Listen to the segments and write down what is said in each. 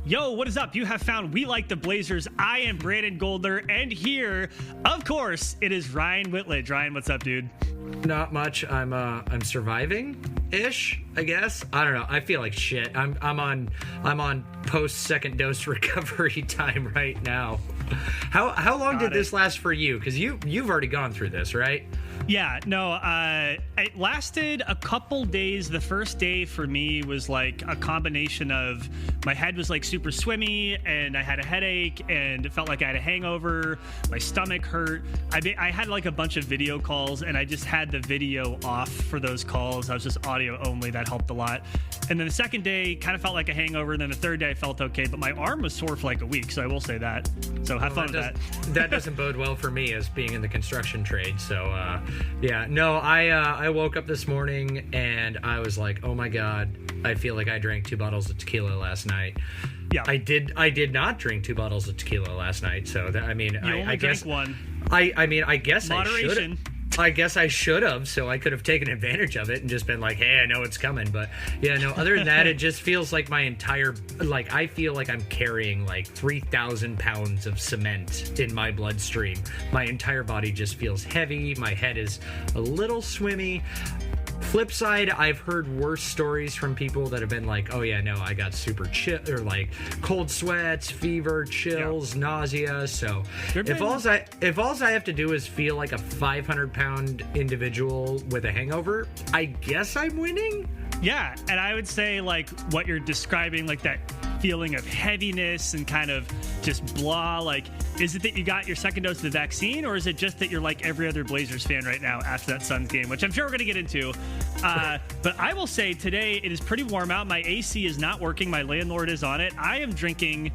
Yo, what is up? You have found We Like the Blazers. I am Brandon Goldner, and here, of course, it is Ryan Whitledge. Ryan, what's up, dude? Not much. I'm surviving-ish, I guess. I don't know. I feel like shit. I'm on post second dose recovery time right now. How long did this last for you? Because you've already gone through this, right? Yeah, no, it lasted a couple days. The first day for me was like a combination of my head was like super swimmy and I had a headache and it felt like I had a hangover. My stomach hurt. I had like a bunch of video calls and I just had the video off for those calls. I was just audio only. That helped a lot. And then the second day kind of felt like a hangover. And then the third day I felt okay, but my arm was sore for like a week. So I will say that. So have fun with that. That doesn't bode well for me as being in the construction trade. So, yeah, no, I woke up this morning and I was like, oh my God, I feel like I drank 2 bottles of tequila last night. Yeah, I did not drink 2 bottles of tequila last night. So that, I mean, I guess one. I guess Moderation. I guess I should have, so I could have taken advantage of it and just been like, hey, I know it's coming. But yeah, no, other than that, it just feels like my entire, like, I feel like I'm carrying like 3,000 pounds of cement in my bloodstream. My entire body just feels heavy. My head is a little swimmy. Flip side, I've heard worse stories from people that have been like, oh yeah, no, I got super chill, or like cold sweats, fever, chills, nausea. So if all I have to do is feel like a 500-pound individual with a hangover, I guess I'm winning. Yeah, and I would say like what you're describing, like that feeling of heaviness and kind of just blah, like, is it that you got your second dose of the vaccine, or is it just that you're like every other Blazers fan right now after that Suns game, which I'm sure we're going to get into. But I will say today it is pretty warm out. My AC is not working. My landlord is on it. I am drinking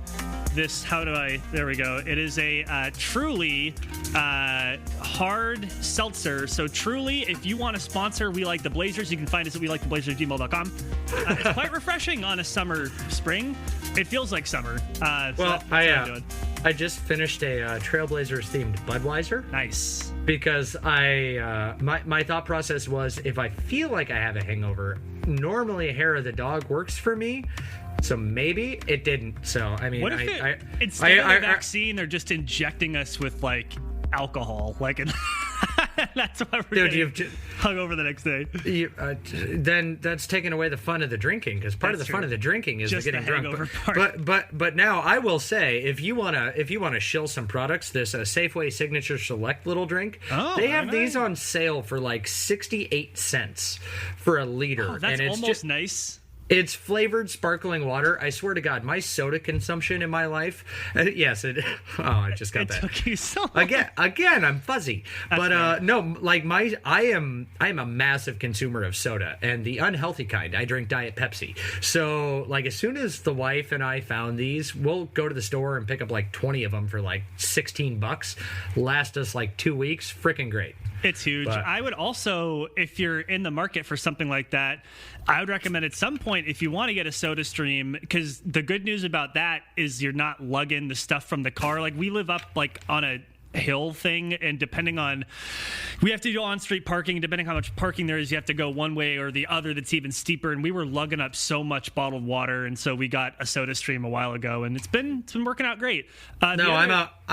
this, there we go. It is a Truly hard seltzer. So Truly, if you want to sponsor We Like the Blazers, you can find us at weliketheblazersgmail.com. It's quite refreshing on a spring. It feels like summer. I just finished a Trailblazers themed Budweiser. Nice. Because my thought process was, if I feel like I have a hangover, normally a hair of the dog works for me. So maybe it didn't. So I mean, what if instead of the vaccine, they're just injecting us with like alcohol, like, and that's why we're getting hung over the next day. Then that's taking away the fun of the drinking, because part of the fun of the drinking is just the getting drunk. But now I will say, if you wanna shill some products, this Safeway Signature Select little drink. They have these on sale for like 68 cents for a liter. Oh, that's and it's almost nice. It's flavored sparkling water. I swear to God, my soda consumption in my life. Yes, it. Oh, I just got that. Took you so long. Again, I'm fuzzy. But no, like I am a massive consumer of soda, and the unhealthy kind. I drink Diet Pepsi. So like, as soon as the wife and I found these, we'll go to the store and pick up like 20 of them for like $16. Last us like 2 weeks. Freaking great. It's huge. But I would also, if you're in the market for something like that, I would recommend at some point, if you want to get a soda stream, because the good news about that is you're not lugging the stuff from the car. Like, we live up like on a hill thing, and we have to do on-street parking. Depending on how much parking there is, you have to go one way or the other. That's even steeper. And we were lugging up so much bottled water, and so we got a soda stream a while ago, and it's been working out great. I'm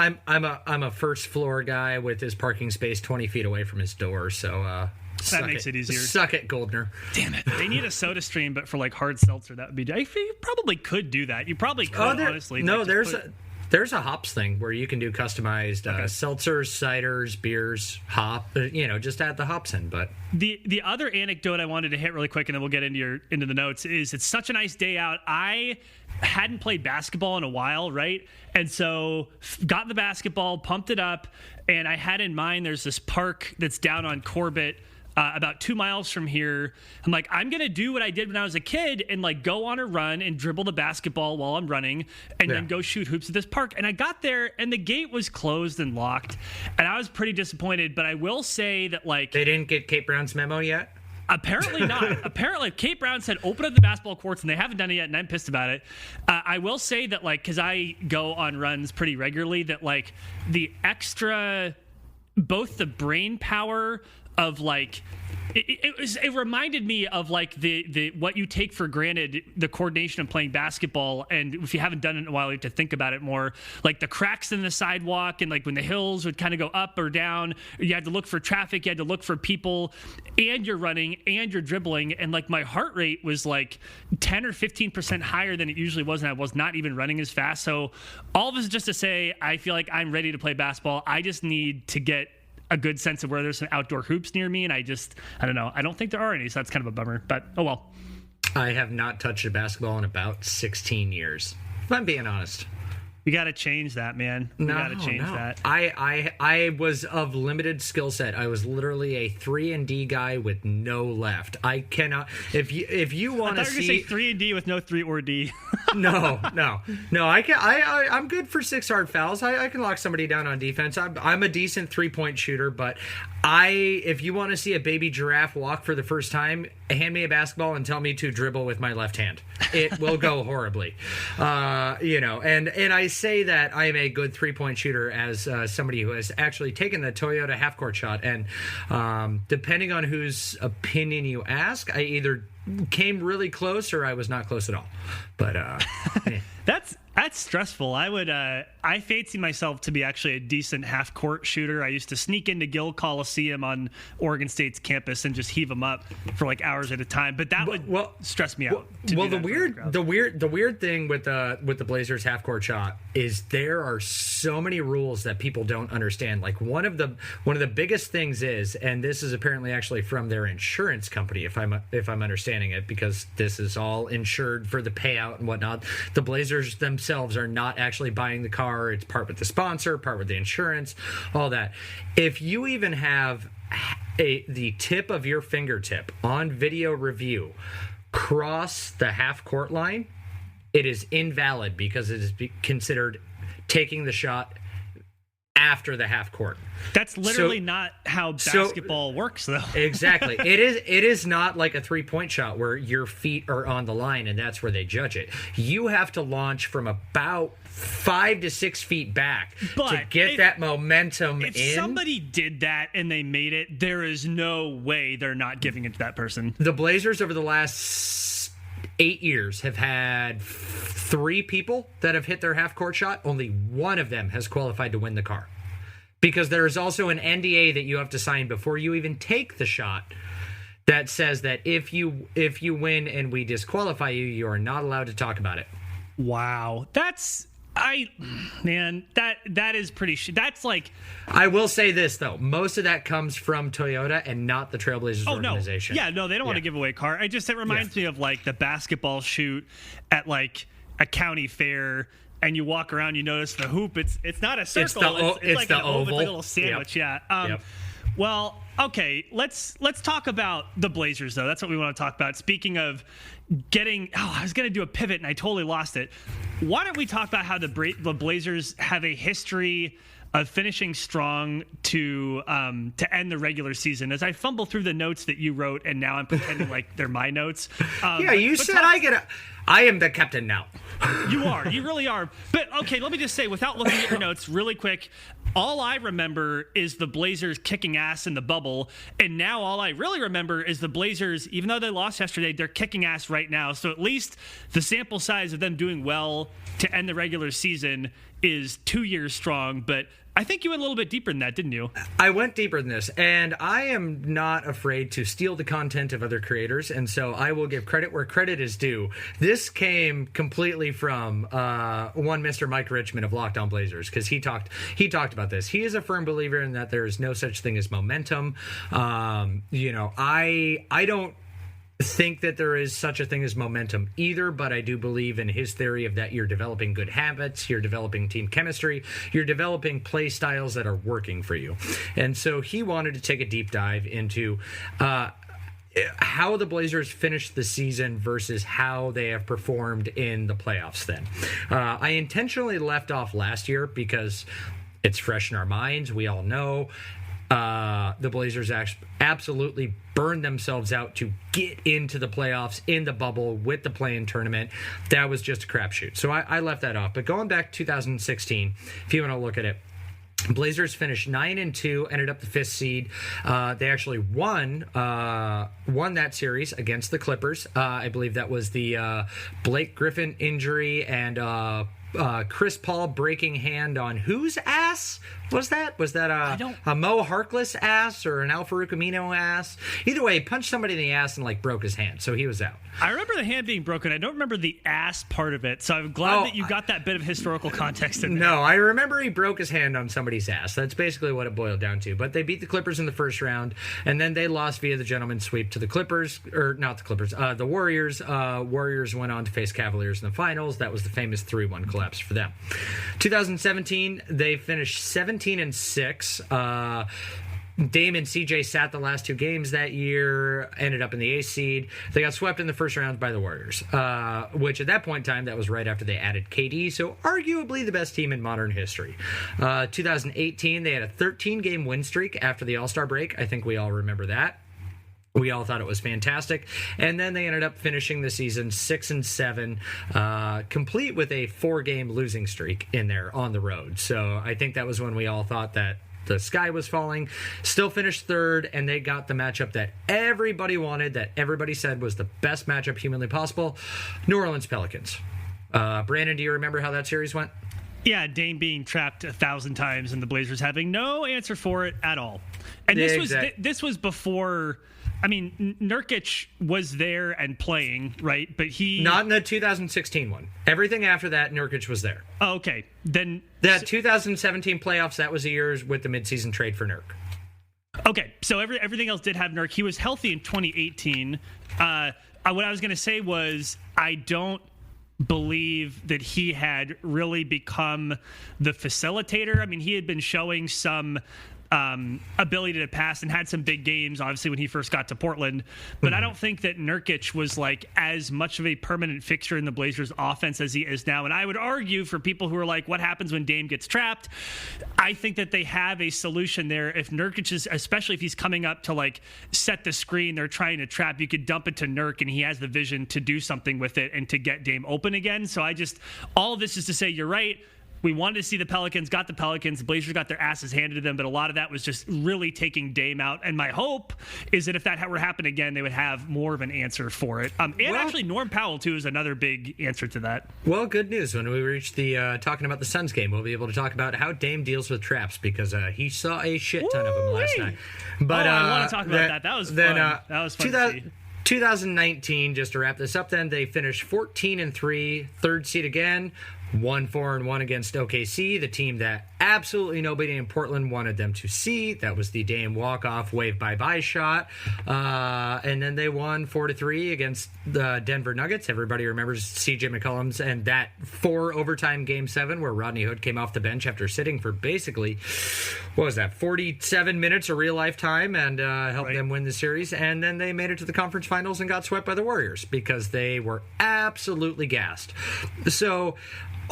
a first floor guy with his parking space 20 feet away from his door, so that makes it easier. Suck it, Goldner. Damn it. They need a soda stream, but for like hard seltzer, that would be. You probably could do that. You probably could, honestly. No, there's a hops thing where you can do customized seltzers, ciders, beers, hop. Just add the hops in. But the other anecdote I wanted to hit really quick, and then we'll get into the notes, is it's such a nice day out. I hadn't played basketball in a while, right? And so got the basketball, pumped it up, and I had in mind there's this park that's down on Corbett, about 2 miles from here. I'm like, I'm going to do what I did when I was a kid and like go on a run and dribble the basketball while I'm running and then go shoot hoops at this park. And I got there and the gate was closed and locked. And I was pretty disappointed, but I will say that like... They didn't get Kate Brown's memo yet? Apparently not. Apparently, Kate Brown said open up the basketball courts, and they haven't done it yet, and I'm pissed about it. I will say that, like, because I go on runs pretty regularly, that, like, the extra, both the brain power of like it reminded me of like the what you take for granted, the coordination of playing basketball, and if you haven't done it in a while, you have to think about it more. Like the cracks in the sidewalk, and like when the hills would kind of go up or down, you had to look for traffic, you had to look for people, and you're running and you're dribbling, and like my heart rate was like 10 or 15% higher than it usually was, and I was not even running as fast. So all of this is just to say, I feel like I'm ready to play basketball. I just need to get a good sense of where there's some outdoor hoops near me, and I don't know. I don't think there are any, so that's kind of a bummer, but oh well. I have not touched a basketball in about 16 years, if I'm being honest. We got to change that, man. We got to change that. I was of limited skill set. I was literally a 3-and-D guy with no left. I cannot. If you want to see, say 3-and-D with no 3 or D. No. I can. I'm good for 6 hard fouls. I can lock somebody down on defense. I'm a decent 3-point shooter, but if you want to see a baby giraffe walk for the first time, hand me a basketball and tell me to dribble with my left hand. It will go horribly. And I say that I am a good 3-point shooter as somebody who has actually taken the Toyota half-court shot. And depending on whose opinion you ask, I either came really close or I was not close at all. But That's stressful. I fancy myself to be actually a decent half-court shooter. I used to sneak into Gill Coliseum on Oregon State's campus and just heave them up for like hours at a time. But that would stress me out. The weird thing with the Blazers half-court shot is there are so many rules that people don't understand. Like one of the biggest things is, and this is apparently actually from their insurance company, if I'm understanding it, because this is all insured for the payout and whatnot. The Blazers themselves are not actually buying the car. It's part with the sponsor, part with the insurance, all that. If you even have the tip of your fingertip on video review cross the half court line, it is invalid because it is considered taking the shot after the half court. That's literally not how basketball works, though. Exactly. It is not like a 3-point shot where your feet are on the line and that's where they judge it. You have to launch from about 5 to 6 feet back to get that momentum in. If somebody did that and they made it, there is no way they're not giving it to that person. The Blazers over the last 8 years have had 3 people that have hit their half-court shot. Only one of them has qualified to win the car. Because there is also an NDA that you have to sign before you even take the shot that says that if you win and we disqualify you, you are not allowed to talk about it. Wow. That is pretty that's like, I will say this though, most of that comes from Toyota and not the Trailblazers organization. No, they don't want to give away a car. It reminds me of like the basketball shoot at like a county fair, and you walk around, you notice the hoop. It's not a circle. It's like an oval. It's like a little sandwich. Yep. Yeah. Well, okay. Let's talk about the Blazers though. That's what we want to talk about. Speaking of I was going to do a pivot and I totally lost it. Why don't we talk about how the Blazers have a history of finishing strong to end the regular season? As I fumble through the notes that you wrote, and now I'm pretending like they're my notes. You said I am the captain now. You are. You really are. But, okay, let me just say, without looking at your notes really quick, all I remember is the Blazers kicking ass in the bubble, and now all I really remember is the Blazers, even though they lost yesterday, they're kicking ass right now. So at least the sample size of them doing well to end the regular season is 2 years strong, but I think you went a little bit deeper than that, didn't you? I went deeper than this, and I am not afraid to steal the content of other creators, and so I will give credit where credit is due. This came completely from one Mr. Mike Richmond of Locked On Blazers, because he talked about this. He is a firm believer in that there is no such thing as momentum. I don't think that there is such a thing as momentum either, but I do believe in his theory of that you're developing good habits, you're developing team chemistry, you're developing play styles that are working for you. And so he wanted to take a deep dive into how the Blazers finished the season versus how they have performed in the playoffs then. I intentionally left off last year because it's fresh in our minds. We all know the Blazers absolutely burned themselves out to get into the playoffs in the bubble with the play-in tournament. That was just a crapshoot. So I left that off. But going back to 2016, if you want to look at it, Blazers finished 9-2, ended up the 5th seed. They actually won that series against the Clippers. I believe that was the Blake Griffin injury and Chris Paul breaking hand on whose ass was that? Was that a Mo Harkless ass or an Al Farouk Amino ass? Either way, he punched somebody in the ass and like broke his hand, so he was out. I remember the hand being broken. I don't remember the ass part of it, so I'm glad that you got that bit of historical context in there. No, I remember he broke his hand on somebody's ass. That's basically what it boiled down to. But they beat the Clippers in the first round, and then they lost via the gentleman's sweep to the Clippers, or not the Clippers, the Warriors. Warriors went on to face Cavaliers in the finals. That was the famous 3-1 collapse for them. 2017, they finished 17-6. Dame and CJ sat the last 2 games that year, ended up in the 8th seed. They got swept in the first round by the Warriors, which at that point in time, that was right after they added KD, so arguably the best team in modern history. 2018, they had a 13-game win streak after the All-Star break. I think we all remember that. We all thought it was fantastic. And then they ended up finishing the season 6-7, complete with a 4-game losing streak in there on the road. So I think that was when we all thought that the sky was falling. Still finished 3rd, and they got the matchup that everybody wanted, that everybody said was the best matchup humanly possible. New Orleans Pelicans. Brandon, do you remember how that series went? Yeah, Dame being trapped 1,000 times and the Blazers having no answer for it at all. And this was before... I mean, Nurkic was there and playing, right? But he... Not in the 2016 one. Everything after that, Nurkic was there. Oh, okay. Then... That 2017 playoffs, that was the years with the midseason trade for Nurk. Okay, so everything else did have Nurk. He was healthy in 2018. What I was going to say was, I don't believe that he had really become the facilitator. I mean, he had been showing some... ability to pass and had some big games, obviously, when he first got to Portland. But I don't think that Nurkic was like as much of a permanent fixture in the Blazers offense as he is now. And I would argue for people who are like, what happens when Dame gets trapped? I think that they have a solution there. If Nurkic is, especially if he's coming up to like set the screen, they're trying to trap, you could dump it to Nurk and he has the vision to do something with it and to get Dame open again. So all of this is to say, you're right. We wanted to see the Pelicans, got the Pelicans. The Blazers got their asses handed to them, but a lot of that was just really taking Dame out. And my hope is that if that were to happen again, they would have more of an answer for it. Actually, Norm Powell, too, is another big answer to that. Well, good news. When we reach the talking about the Suns game, we'll be able to talk about how Dame deals with traps, because he saw a shit ton of them last night. But I want to talk about that. That was fun. That was fun to see. 2019, just to wrap this up then, they finished 14-3, 3rd seed again. 1-4-1 against OKC, the team that absolutely nobody in Portland wanted them to see. That was the Dame walk-off wave bye-bye shot. And then they won 4-3 against the Denver Nuggets. Everybody remembers CJ McCollum's and that 4 overtime Game 7 where Rodney Hood came off the bench after sitting for basically, 47 minutes of real-life time and helped them win the series. And then they made it to the conference finals and got swept by the Warriors because they were absolutely gassed. So...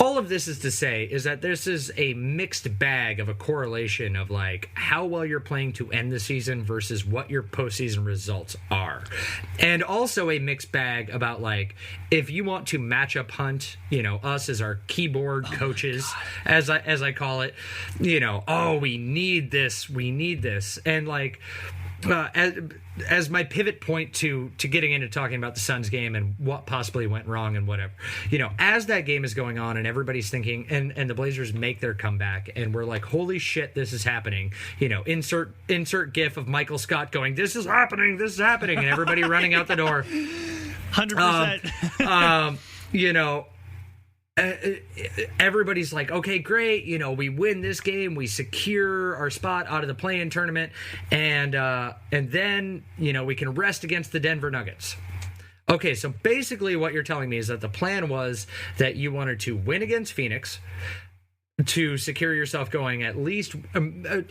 all of this is to say is that this is a mixed bag of a correlation of like how well you're playing to end the season versus what your postseason results are. And also a mixed bag about like if you want to matchup hunt, us as our keyboard coaches, as I call it, we need this. And like as my pivot point to getting into talking about the Suns game and what possibly went wrong and whatever, as that game is going on and everybody's thinking and the Blazers make their comeback and we're like, holy shit, this is happening, insert gif of Michael Scott going, this is happening, and everybody running out the door. 100%. Everybody's like, okay, great, we win this game, we secure our spot out of the play-in tournament, and then we can rest against the Denver Nuggets. Okay, so basically what you're telling me is that the plan was that you wanted to win against Phoenix to secure yourself going at least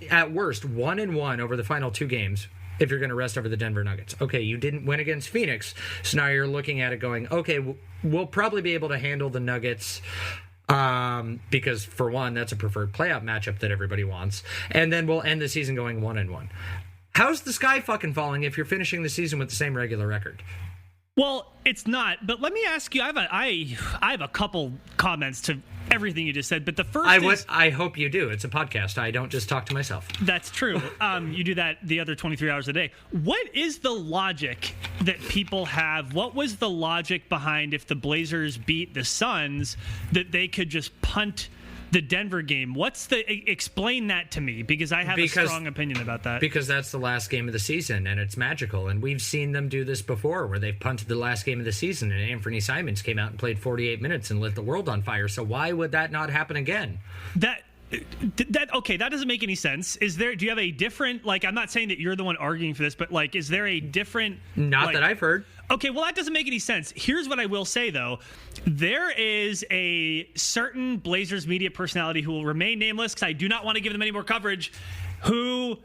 at worst 1-1 over the final 2 games if you're going to rest over the Denver Nuggets. Okay, you didn't win against Phoenix, so now you're looking at it going, okay, we'll probably be able to handle the Nuggets because, for one, that's a preferred playoff matchup that everybody wants, and then we'll end the season going 1-1. How's the sky fucking falling if you're finishing the season with the same regular record? Well, it's not. But let me ask you. I have a couple comments to everything you just said. But the first I hope you do. It's a podcast. I don't just talk to myself. That's true. You do that the other 23 hours a day. What is the logic that people have? What was the logic behind if the Blazers beat the Suns that they could just punt the Denver game? Explain that to me, because I have a strong opinion about that. Because that's the last game of the season, and it's magical. And we've seen them do this before, where they've punted the last game of the season, and Anthony Simons came out and played 48 minutes and lit the world on fire. So why would that not happen again? Okay, that doesn't make any sense. Do you have a different, I'm not saying that you're the one arguing for this, but is there a different... Not that I've heard. Okay, well, that doesn't make any sense. Here's what I will say, though. There is a certain Blazers media personality who will remain nameless, because I do not want to give them any more coverage, who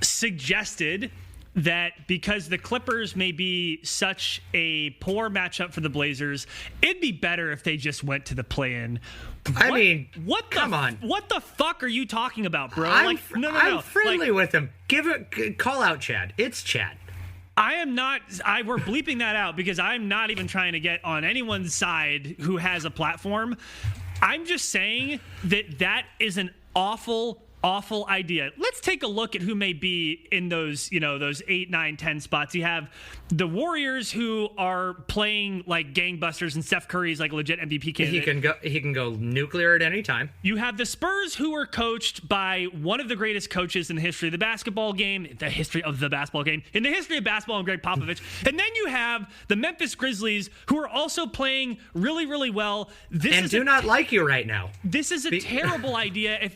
suggested that because the Clippers may be such a poor matchup for the Blazers, it'd be better if they just went to the play-in. Come on. What the fuck are you talking about, bro? I'm friendly with him. Call out Chad. It's Chad. I am not. We're bleeping that out because I'm not even trying to get on anyone's side who has a platform. I'm just saying that is an awful idea. Let's take a look at who may be in those 8, 9, 10 spots. You have the Warriors, who are playing like gangbusters, and Steph Curry's like a legit MVP candidate. He can go nuclear at any time. You have the Spurs, who are coached by one of the greatest coaches in the history of the basketball game, in the history of basketball, and Greg Popovich. And then you have the Memphis Grizzlies, who are also playing really, really well. Like you right now. This is a terrible idea.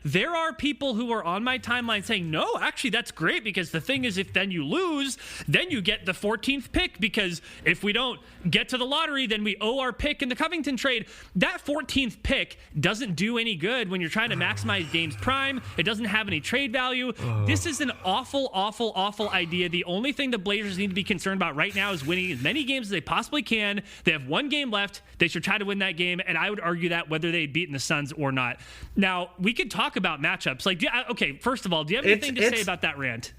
There are people who are on my timeline saying, no, actually, that's great, because the thing is, if then you lose, then you get the 14th pick, because if we don't get to the lottery, then we owe our pick in the Covington trade. That 14th pick doesn't do any good when you're trying to maximize games prime. It doesn't have any trade value. This is an awful idea. The only thing the Blazers need to be concerned about right now is winning as many games as they possibly can. They have one game left. They should try to win that game, and I would argue that whether they'd beaten the Suns or not. Now, we could talk about matchups. First of all, do you have anything to say about that rant?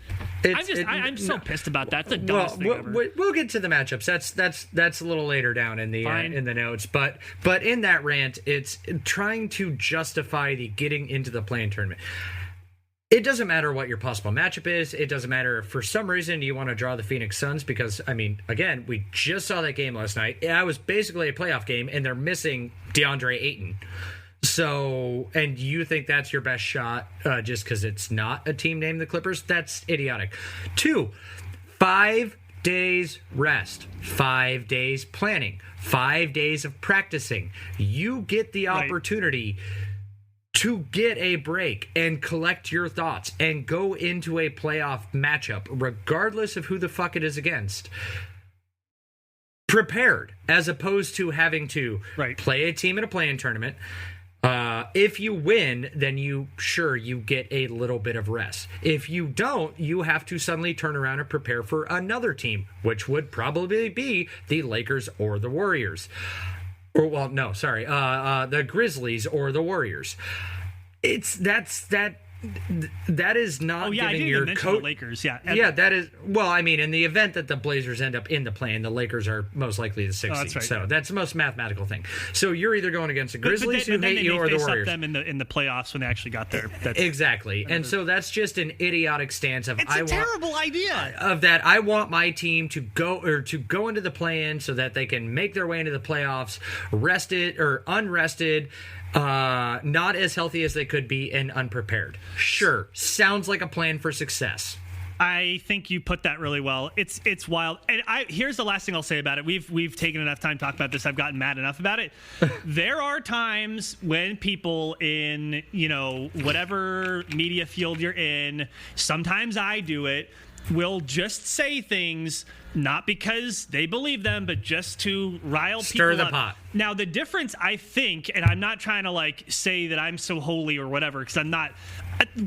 I'm so pissed about that. It's the dumbest thing ever. We'll get to the matchups. That's a little later down in the notes. But in that rant, it's trying to justify the getting into the play-in tournament. It doesn't matter what your possible matchup is. It doesn't matter if for some reason you want to draw the Phoenix Suns, because, again, we just saw that game last night. That was basically a playoff game, and they're missing DeAndre Ayton. So, and you think that's your best shot just because it's not a team named the Clippers? That's idiotic. 2, 5 days rest, 5 days planning, 5 days of practicing. You get the opportunity to get a break and collect your thoughts and go into a playoff matchup, regardless of who the fuck it is against, prepared, as opposed to having to play a team in a play-in tournament. If you win, then you get a little bit of rest. If you don't, you have to suddenly turn around and prepare for another team, which would probably be the Lakers or the Warriors. The Grizzlies or the Warriors. That is not giving your coach. The Lakers, that is. Well, in the event that the Blazers end up in the play, and the Lakers are most likely the 6th seed, right. So that's the most mathematical thing. So you're either going against the Grizzlies who hate you, or the Warriors. Them in the playoffs when they actually got there. Exactly, and so that's just an idiotic stance of. It's a terrible idea. Of that, I want my team to go into the play-in so that they can make their way into the playoffs, rested or unrested. Not as healthy as they could be, and unprepared. Sure, sounds like a plan for success. I think you put that really well. It's wild. And here's the last thing I'll say about it. We've taken enough time to talk about this. I've gotten mad enough about it. There are times when people in, whatever media field you're in, sometimes I do it, will just say things not because they believe them, but just to rile Stir people the up. pot. Now, the difference, I think, and I'm not trying to say that I'm so holy or whatever, because I'm not.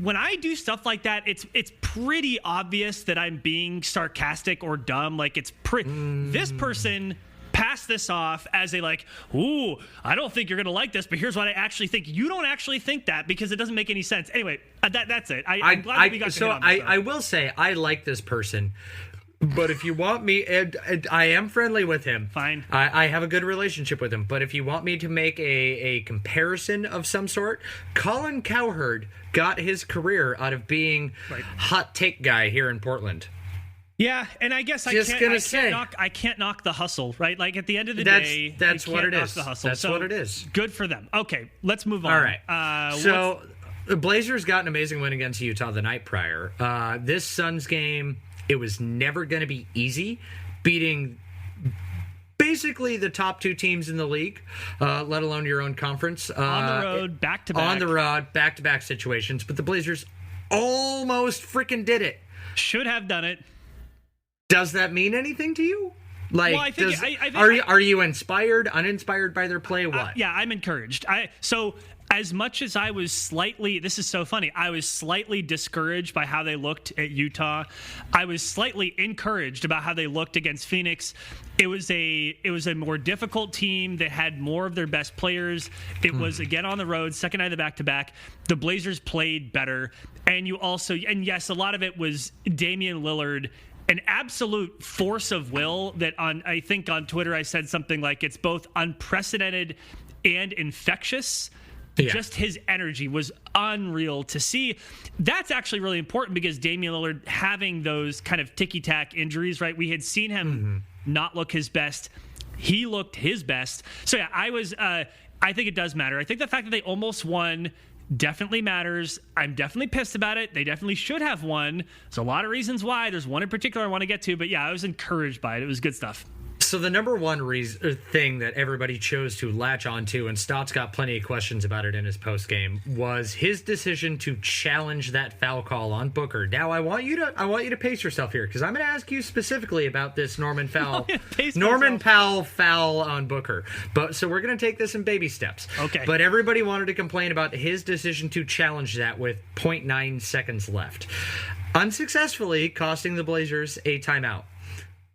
When I do stuff like that, it's pretty obvious that I'm being sarcastic or dumb. This person passed this off as a I don't think you're going to like this, but here's what I actually think. You don't actually think that, because it doesn't make any sense. Anyway, that's it. I'm glad that we got to hit on this. I will say I like this person But if you want me, and I am friendly with him. Fine. I have a good relationship with him. But if you want me to make a comparison of some sort, Colin Cowherd got his career out of being hot take guy here in Portland. Yeah, and I guess I can't knock the hustle, right? Like at the end of the day, that's what it is. That's so what it is. Good for them. Okay, let's move on. All right. So the Blazers got an amazing win against Utah the night prior. This Suns game, it was never going to be easy, beating basically the top two teams in the league, let alone your own conference. On the road, back-to-back. On the road, back-to-back situations. But the Blazers almost freaking did it. Should have done it. Does that mean anything to you? Like, well, I think, are you inspired, uninspired by their play? What? Yeah, I'm encouraged. So as much as I was slightly, this is so funny, I was slightly discouraged by how they looked at Utah. I was slightly encouraged about how they looked against Phoenix. It was a more difficult team. They had more of their best players. It was, again, on the road, second night of the back-to-back. The Blazers played better. And yes, a lot of it was Damian Lillard, an absolute force of will that I think on Twitter I said something like it's both unprecedented and infectious. Yeah. Just his energy was unreal to see. That's actually really important because Damian Lillard having those kind of ticky-tack injuries, right? We had seen him not look his best. He looked his best. So yeah, I think it does matter. I think the fact that they almost won definitely matters. I'm definitely pissed about it. They definitely should have won. There's a lot of reasons why. There's one in particular I want to get to, but yeah, I was encouraged by it. It was good stuff. So the number one thing that everybody chose to latch onto, and Stotts got plenty of questions about it in his postgame, was his decision to challenge that foul call on Booker. Now I want you to pace yourself here because I'm going to ask you specifically about this Norman Powell foul on Booker. But so we're going to take this in baby steps. Okay. But everybody wanted to complain about his decision to challenge that with 0.9 seconds left, unsuccessfully costing the Blazers a timeout.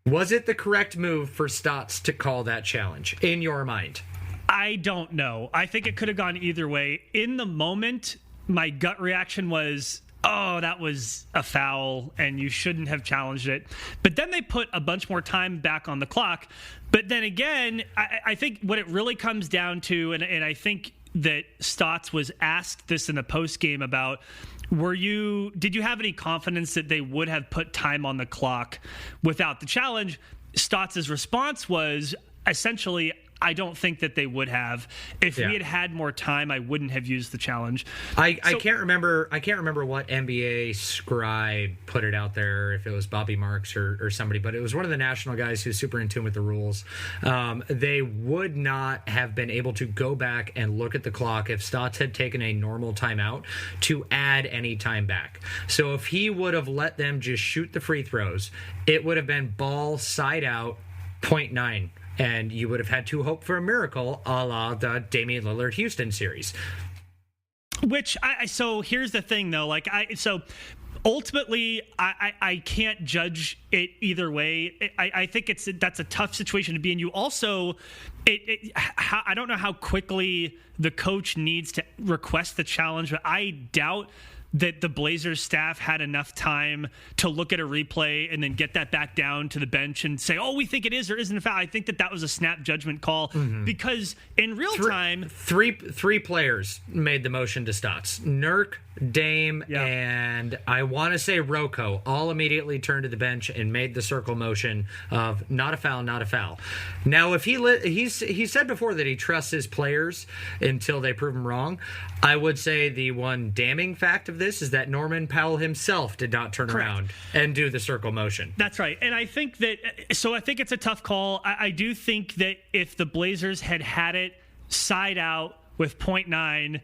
Was it the correct move for Stotts to call that challenge, in your mind? I don't know. I think it could have gone either way. In the moment, my gut reaction was, oh, that was a foul, and you shouldn't have challenged it. But then they put a bunch more time back on the clock. But then again, I think what it really comes down to, and I think that Stotts was asked this in the postgame about, did you have any confidence that they would have put time on the clock without the challenge? Stotts' response was essentially, I don't think that they would have. If we had had more time, I wouldn't have used the challenge. I can't remember what NBA scribe put it out there, if it was Bobby Marks or somebody, but it was one of the national guys who's super in tune with the rules. They would not have been able to go back and look at the clock if Stotts had taken a normal timeout to add any time back. So if he would have let them just shoot the free throws, it would have been ball side out 0.9. And you would have had to hope for a miracle a la the Damian Lillard Houston series. So here's the thing, though. Ultimately, I can't judge it either way. I think that's a tough situation to be in. You also, I don't know how quickly the coach needs to request the challenge, but I doubt that the Blazers staff had enough time to look at a replay and then get that back down to the bench and say, oh, we think it is or isn't a foul. I think that was a snap judgment call because in real time... Three players made the motion to Stotts. Nurk, Dame, and I want to say Rocco all immediately turned to the bench and made the circle motion of not a foul, not a foul. Now, if he said before that he trusts his players until they prove him wrong, I would say the one damning fact of this is that Norman Powell himself did not turn around and do the circle motion. That's right. And I think it's a tough call. I do think that if the Blazers had it side out with 0.9,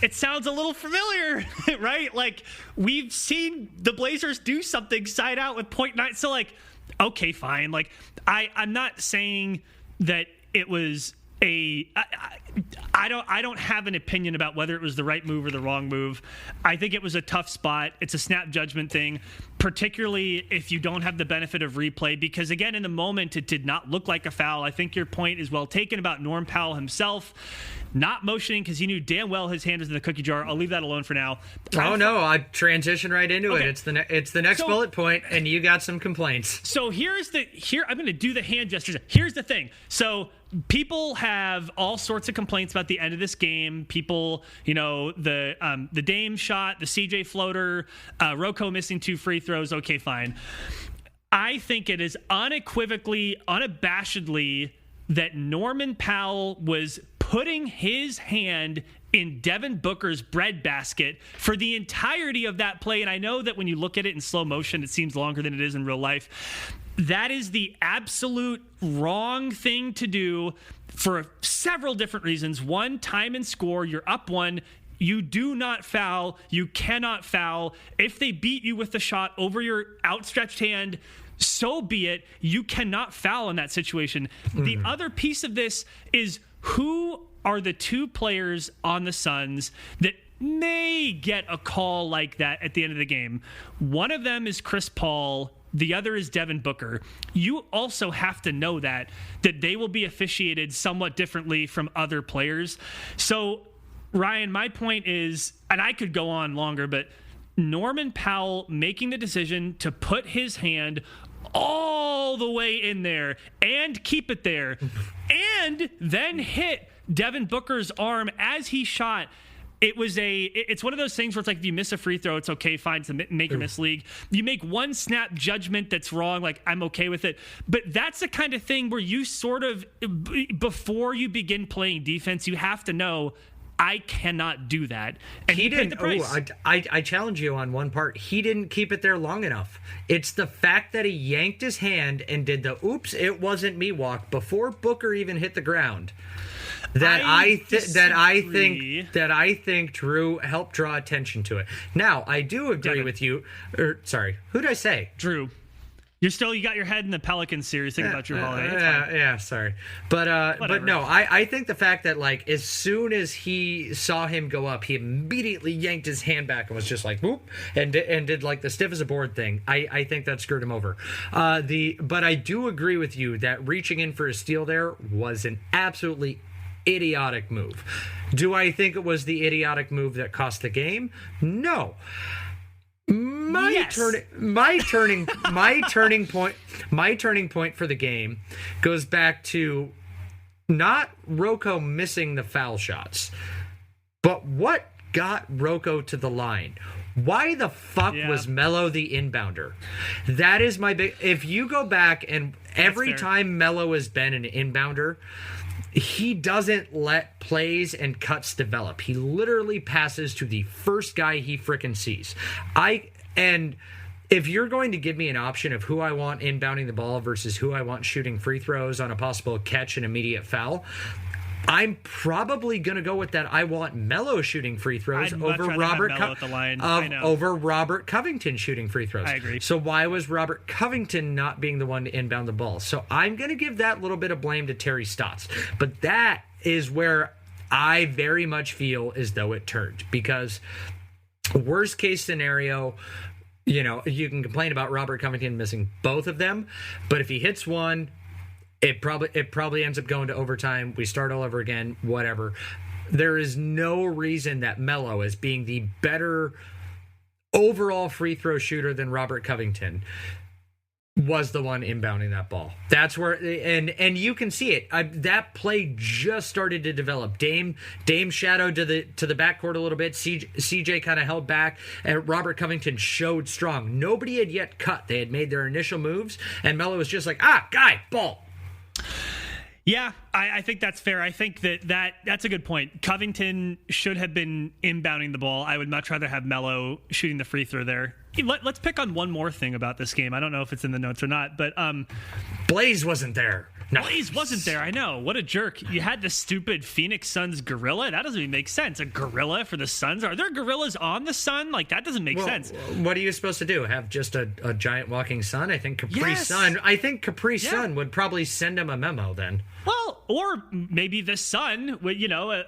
it sounds a little familiar, right? Like, we've seen the Blazers do something side out with 0.9. So, okay, fine. I'm not saying that it was I don't have an opinion about whether it was the right move or the wrong move. I think it was a tough spot. It's a snap judgment thing, particularly if you don't have the benefit of replay, because again, in the moment, it did not look like a foul. I think your point is well taken about Norm Powell himself not motioning because he knew damn well his hand was in the cookie jar. I'll leave that alone for now. Oh no, I transition right into it. It's the next bullet point, and you got some complaints. So here I'm going to do the hand gestures. Here's the thing. So people have all sorts of complaints about the end of this game. People, the Dame shot, the CJ floater, Rocco missing 2 free throws. Okay, fine. I think it is unequivocally, unabashedly that Norman Powell was putting his hand in Devin Booker's breadbasket for the entirety of that play. And I know that when you look at it in slow motion, it seems longer than it is in real life. That is the absolute wrong thing to do for several different reasons. One, time and score. You're up 1. You do not foul. You cannot foul. If they beat you with the shot over your outstretched hand, so be it. You cannot foul in that situation. The other piece of this is who are the 2 players on the Suns that may get a call like that at the end of the game. One of them is Chris Paul. The other is Devin Booker. You also have to know that they will be officiated somewhat differently from other players. So, Ryan, my point is, and I could go on longer, but Norman Powell making the decision to put his hand all the way in there and keep it there and then hit Devin Booker's arm as he shot. It's one of those things where it's like, if you miss a free throw, it's okay, fine. It's a make or miss league. You make one snap judgment that's wrong, like, I'm okay with it. But that's the kind of thing where you sort of, before you begin playing defense, you have to know, I cannot do that. And he paid the price. I challenge you on one part. He didn't keep it there long enough. It's the fact that he yanked his hand and did the oops, it wasn't me walk before Booker even hit the ground. I think Drew helped draw attention to it. Now, I do agree with you. Sorry, who did I say? Drew. You got your head in the Pelicans series thinking about Drew Holiday. Yeah, sorry. But no, I think the fact that, like, as soon as he saw him go up, he immediately yanked his hand back and was just like, whoop, and did like the stiff as a board thing. I think that screwed him over. But I do agree with you that reaching in for a steal there was an absolutely idiotic move. Do I think it was the idiotic move that cost the game? No. My turning point for the game goes back to not Rocco missing the foul shots, but what got Rocco to the line. Why the fuck was Melo the inbounder? That is my big. If you go back and every time Melo has been an inbounder, he doesn't let plays and cuts develop. He literally passes to the first guy he frickin' sees. And if you're going to give me an option of who I want inbounding the ball versus who I want shooting free throws on a possible catch and immediate foul, I'm probably going to go with that. I want Melo shooting free throws over Robert Covington shooting free throws. I agree. So why was Robert Covington not being the one to inbound the ball? So I'm going to give that little bit of blame to Terry Stotts. But that is where I very much feel as though it turned. Because worst case scenario, you can complain about Robert Covington missing both of them. But if he hits one, it probably ends up going to overtime. We start all over again, whatever. There is no reason that Melo, as being the better overall free throw shooter than Robert Covington, was the one inbounding that ball. That's where, and you can see it. That play just started to develop. Dame shadowed to the backcourt a little bit. CJ kind of held back, and Robert Covington showed strong. Nobody had yet cut. They had made their initial moves, and Melo was just like, guy, ball. Yeah, I think that's fair. I think that's a good point. Covington should have been inbounding the ball. I would much rather have Melo shooting the free throw there. Let's pick on one more thing about this game. I don't know if it's in the notes or not, but Blaze wasn't there. No. Blaze wasn't there. I know. What a jerk. You had the stupid Phoenix Suns gorilla. That doesn't even make sense. A gorilla for the Suns? Are there gorillas on the Sun? Like, that doesn't make sense. What are you supposed to do? Have just a giant walking sun? I think Capri Sun would probably send him a memo then. Well, or maybe the sun,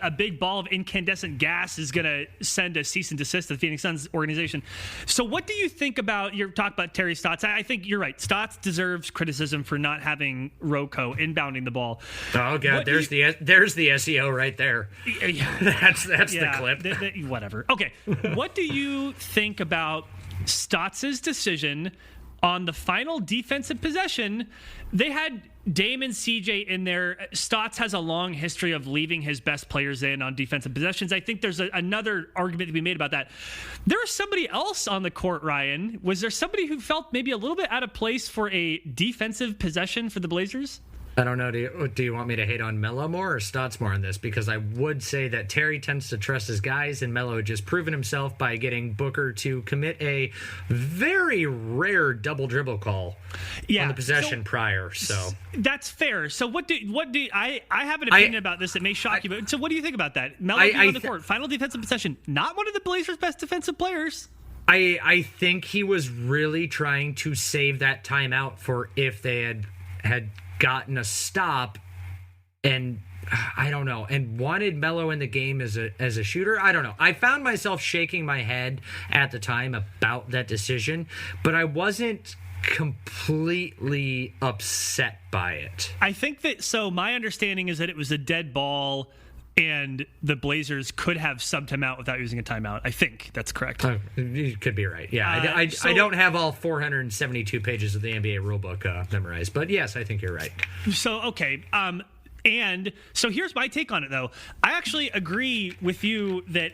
a big ball of incandescent gas is going to send a cease and desist to the Phoenix Suns organization. So what do you think about your talk about Terry Stotts? I think you're right. Stotts deserves criticism for not having Rocco inbounding the ball. Oh God, there's the SEO right there. Yeah, that's the clip. Whatever. Okay, what do you think about Stotts' decision on the final defensive possession? They had Dame and CJ in there. Stotts has a long history of leaving his best players in on defensive possessions. I think there's another argument to be made about that. There was somebody else on the court, Ryan. Was there somebody who felt maybe a little bit out of place for a defensive possession for the Blazers? I don't know. Do you want me to hate on Melo more or Stotts more on this? Because I would say that Terry tends to trust his guys, and Melo had just proven himself by getting Booker to commit a very rare double dribble call on the possession prior. So that's fair. So I have an opinion about this that may shock you. But so what do you think about that? Melo being on the court, final defensive possession, not one of the Blazers' best defensive players. I think he was really trying to save that timeout for if they had gotten a stop, and I don't know, and wanted Melo in the game as a shooter. I don't know. I found myself shaking my head at the time about that decision, but I wasn't completely upset by it. I think that, so my understanding is that it was a dead ball and the Blazers could have subbed him out without using a timeout. I think that's correct. You could be right. Yeah, I don't have all 472 pages of the NBA rulebook memorized, but yes, I think you're right. So, okay. And so here's my take on it, though. I actually agree with you that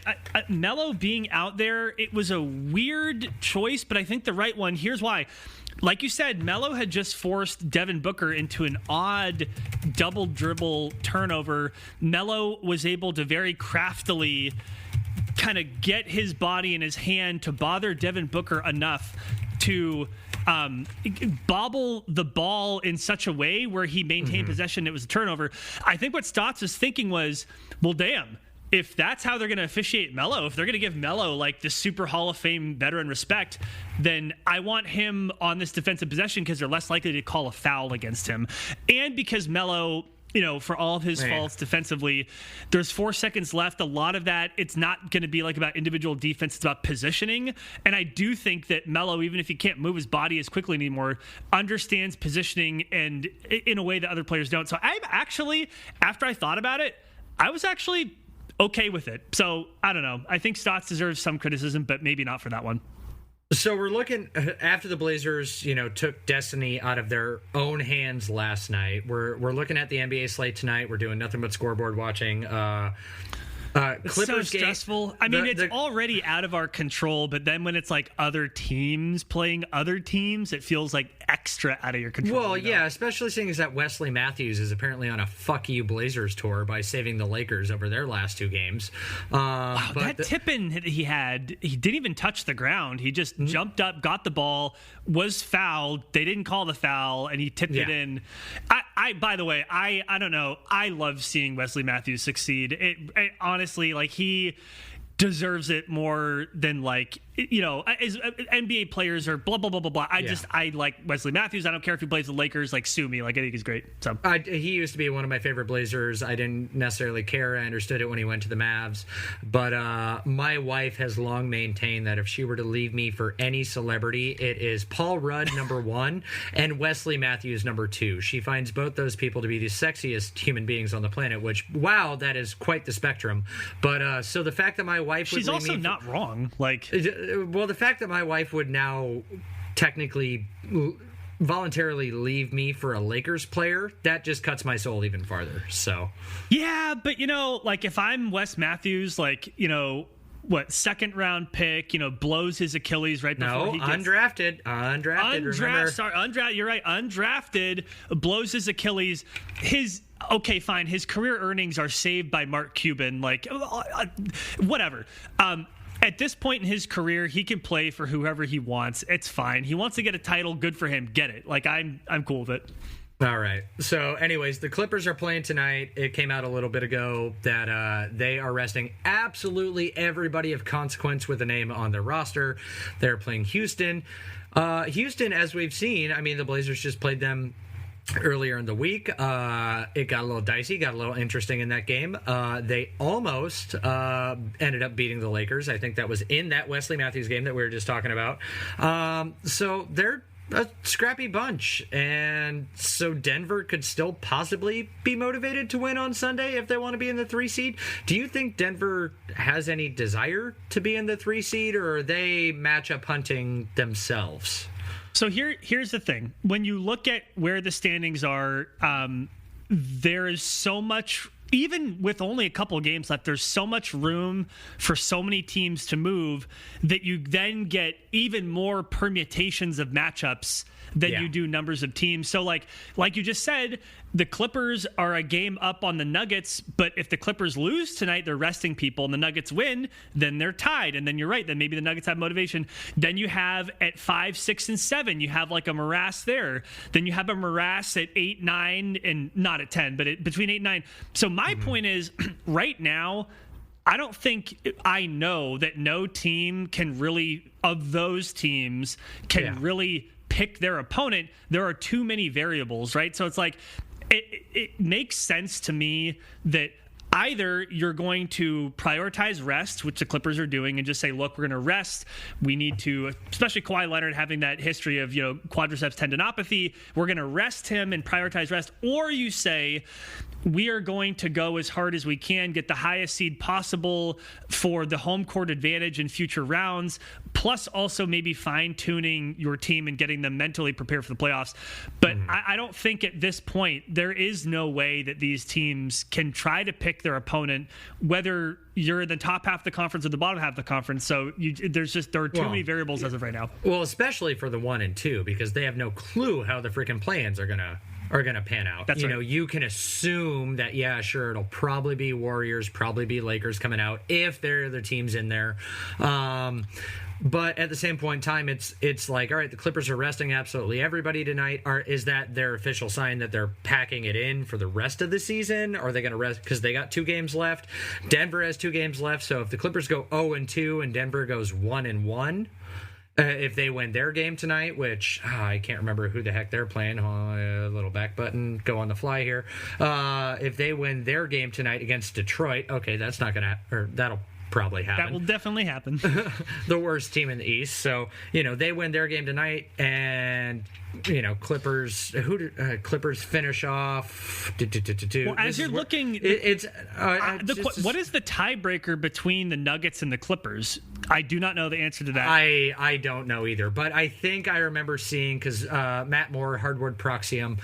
Melo being out there, it was a weird choice, but I think the right one. Here's why. Like you said, Melo had just forced Devin Booker into an odd double dribble turnover. Melo was able to very craftily kind of get his body in his hand to bother Devin Booker enough to bobble the ball in such a way where he maintained possession. It was a turnover. I think what Stotts was thinking was, well, damn, if that's how they're going to officiate Melo, if they're going to give Melo like the super Hall of Fame veteran respect, then I want him on this defensive possession because they're less likely to call a foul against him. And because Melo, for all of his faults defensively, there's 4 seconds left. A lot of that, it's not going to be like about individual defense. It's about positioning. And I do think that Melo, even if he can't move his body as quickly anymore, understands positioning and in a way that other players don't. So I'm actually, after I thought about it, I was actually okay with it. So I don't know. I think Stotts deserves some criticism, but maybe not for that one. So we're looking after the Blazers, took destiny out of their own hands last night. We're looking at the NBA slate tonight. We're doing nothing but scoreboard watching. It's so stressful. I mean, it's already out of our control, but then when it's like other teams playing other teams, it feels like extra out of your control. Well, yeah, especially seeing as that Wesley Matthews is apparently on a fuck you Blazers tour by saving the Lakers over their last 2 games. Wow, that tip-in he had, he didn't even touch the ground. He just jumped up, got the ball, was fouled. They didn't call the foul, and he tipped it in. By the way, I don't know. I love seeing Wesley Matthews succeed. It honestly, like, he deserves it more than, like, as NBA players are blah, blah, blah, blah, blah. I like Wesley Matthews. I don't care if he plays the Lakers, like, sue me. Like, I think he's great. So he used to be one of my favorite Blazers. I didn't necessarily care. I understood it when he went to the Mavs. But my wife has long maintained that if she were to leave me for any celebrity, it is Paul Rudd, number 1, and Wesley Matthews, number 2. She finds both those people to be the sexiest human beings on the planet, which, wow, that is quite the spectrum. But so the fact that my wife would She's also not wrong. Like, well, the fact that my wife would now technically voluntarily leave me for a Lakers player, that just cuts my soul even farther. So yeah, but like, if I'm Wes Matthews, like, second round pick, blows his Achilles right before he gets undrafted. You're right. Undrafted, blows his Achilles. Okay, fine. His career earnings are saved by Mark Cuban. Like, whatever. At this point in his career, he can play for whoever he wants. It's fine. He wants to get a title. Good for him. Get it. Like, I'm cool with it. All right. So, anyways, the Clippers are playing tonight. It came out a little bit ago that they are resting absolutely everybody of consequence with a name on their roster. They're playing Houston. Houston, as we've seen, I mean, the Blazers just played them earlier in the week. It got a little dicey, got a little interesting in that game. They almost ended up beating the Lakers. I think that was in that Wesley Matthews game that we were just talking about. So they're a scrappy bunch, and so Denver could still possibly be motivated to win on Sunday if they want to be in the 3 seed. Do you think Denver has any desire to be in the 3 seed, or are they matchup hunting themselves? So here's the thing. When you look at where the standings are, there is so much, even with only a couple of games left, there's so much room for so many teams to move that you then get even more permutations of matchups than you do numbers of teams. So like you just said, the Clippers are a game up on the Nuggets, but if the Clippers lose tonight, they're resting people, and the Nuggets win, then they're tied. And then you're right, then maybe the Nuggets have motivation. Then you have at 5, 6, and 7, you have like a morass there. Then you have a morass at 8, 9, and not at 10, but between 8 and 9. So my point is, right now, I don't think I know that no team can really, of those teams, can really pick their opponent. There are too many variables, right? So it's like, it makes sense to me that either you're going to prioritize rest, which the Clippers are doing, and just say, look, we're going to rest. We need to, especially Kawhi Leonard having that history of, quadriceps tendinopathy. We're going to rest him and prioritize rest. Or you say, we are going to go as hard as we can, get the highest seed possible for the home court advantage in future rounds, plus also maybe fine-tuning your team and getting them mentally prepared for the playoffs. But I don't think at this point there is no way that these teams can try to pick their opponent, whether you're in the top half of the conference or the bottom half of the conference. So there are too many variables as of right now. Well, especially for the 1 and 2, because they have no clue how the freaking plans are gonna pan out. That's right. You can assume that, yeah, sure, it'll probably be Warriors, probably be Lakers coming out if there are other teams in there. But at the same point in time, it's like, all right, the Clippers are resting absolutely everybody tonight. Is that their official sign that they're packing it in for the rest of the season? Are they going to rest because they got 2 games left? Denver has 2 games left. So if the Clippers go 0-2 and Denver goes 1-1, if they win their game tonight, which I can't remember who the heck they're playing, a little back button, go on the fly here. If they win their game tonight against Detroit, okay, that's not going to, or that'll probably happen. That will definitely happen. The worst team in the East. So, they win their game tonight, and Clippers finish off. Well, as you're looking, what is the tiebreaker between the Nuggets and the Clippers? I do not know the answer to that. I don't know either, but I think I remember seeing, because Matt Moore, Hardwood Proxium,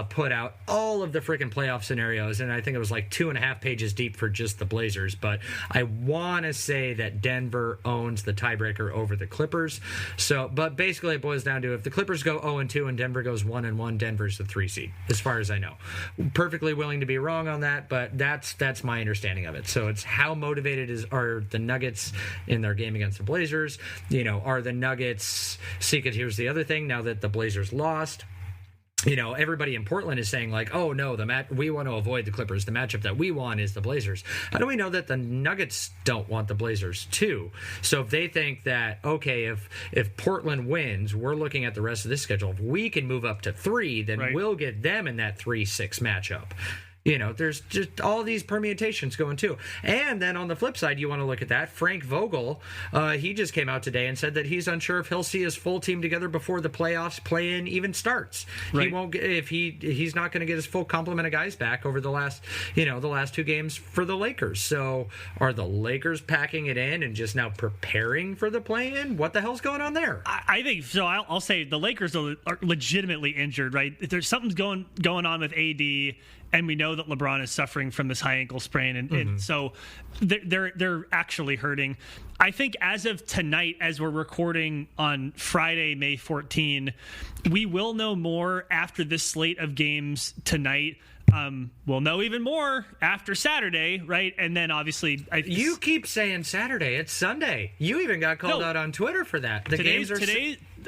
put out all of the freaking playoff scenarios, and I think it was like 2.5 pages deep for just the Blazers. But I want to say that Denver owns the tiebreaker over the Clippers. So, but basically, it boils down to, if the Clippers go 0-2 and Denver goes 1-1, Denver's the 3 seed, as far as I know. Perfectly willing to be wrong on that, but that's my understanding of it. So it's how motivated are the Nuggets in their game against the Blazers? Are the Nuggets, here's the other thing, now that the Blazers lost, everybody in Portland is saying like, oh no, we want to avoid the Clippers. The matchup that we want is the Blazers. How do we know that the Nuggets don't want the Blazers too? So if they think that, okay, if Portland wins, we're looking at the rest of this schedule. If we can move up to 3, then we'll get them in that 3-6 matchup. There's just all these permutations going too. And then on the flip side, you want to look at that. Frank Vogel, he just came out today and said that he's unsure if he'll see his full team together before the playoffs play-in even starts. Right. He won't get, if he's not going to get his full complement of guys back over the last 2 games for the Lakers. So are the Lakers packing it in and just now preparing for the play-in? What the hell's going on there? I think so. I'll say the Lakers are legitimately injured, right? There's something's going on with AD. And we know that LeBron is suffering from this high ankle sprain, and so they're actually hurting. I think as of tonight, as we're recording on Friday, May 14, we will know more after this slate of games tonight. We'll know even more after Saturday, right? And then obviously, you keep saying Saturday. It's Sunday. You even got called out on Twitter for that. The games are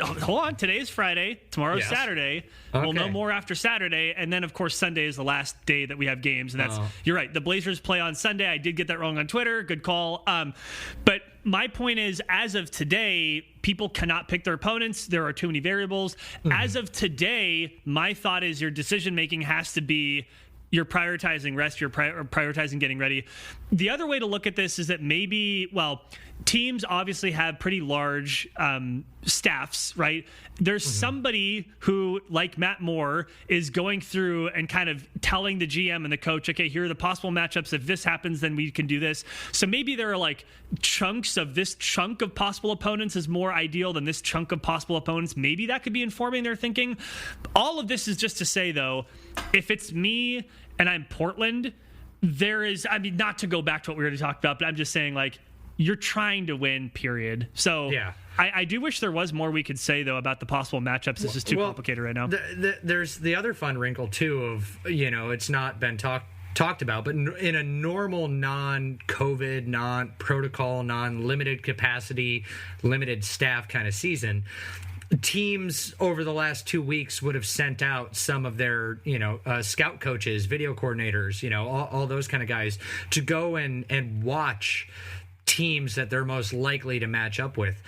hold on. Today is Friday. Tomorrow's Yes. Saturday. We'll know Okay. more after Saturday. And then, of course, Sunday is the last day that we have games. And that's, you're right. The Blazers play on Sunday. I did get that wrong on Twitter. Good call. But my point is, as of today, people cannot pick their opponents. There are too many variables. As of today, my thought is your decision making has to be you're prioritizing rest, you're prioritizing getting ready. The other way to look at this is that maybe, well, teams obviously have pretty large staffs, right? There's somebody who, like Matt Moore, is going through and kind of telling the GM and the coach, okay, here are the possible matchups. If this happens, then we can do this. So maybe there are like chunks of this chunk of possible opponents is more ideal than this chunk of possible opponents. Maybe that could be informing their thinking. All of this is just to say, though, if it's me and I'm Portland, there is, I mean, not to go back to what we already talked about, but I'm just saying, like, you're trying to win, period. So Yeah. I do wish there was more we could say, though, about the possible matchups. This is too complicated right now. There's the other fun wrinkle, too, of, it's not been talked about, but in a normal non-COVID, non-protocol, non-limited capacity, limited staff kind of season, teams over the last 2 weeks would have sent out some of their, scout coaches, video coordinators, all those kind of guys to go and watch teams that they're most likely to match up with.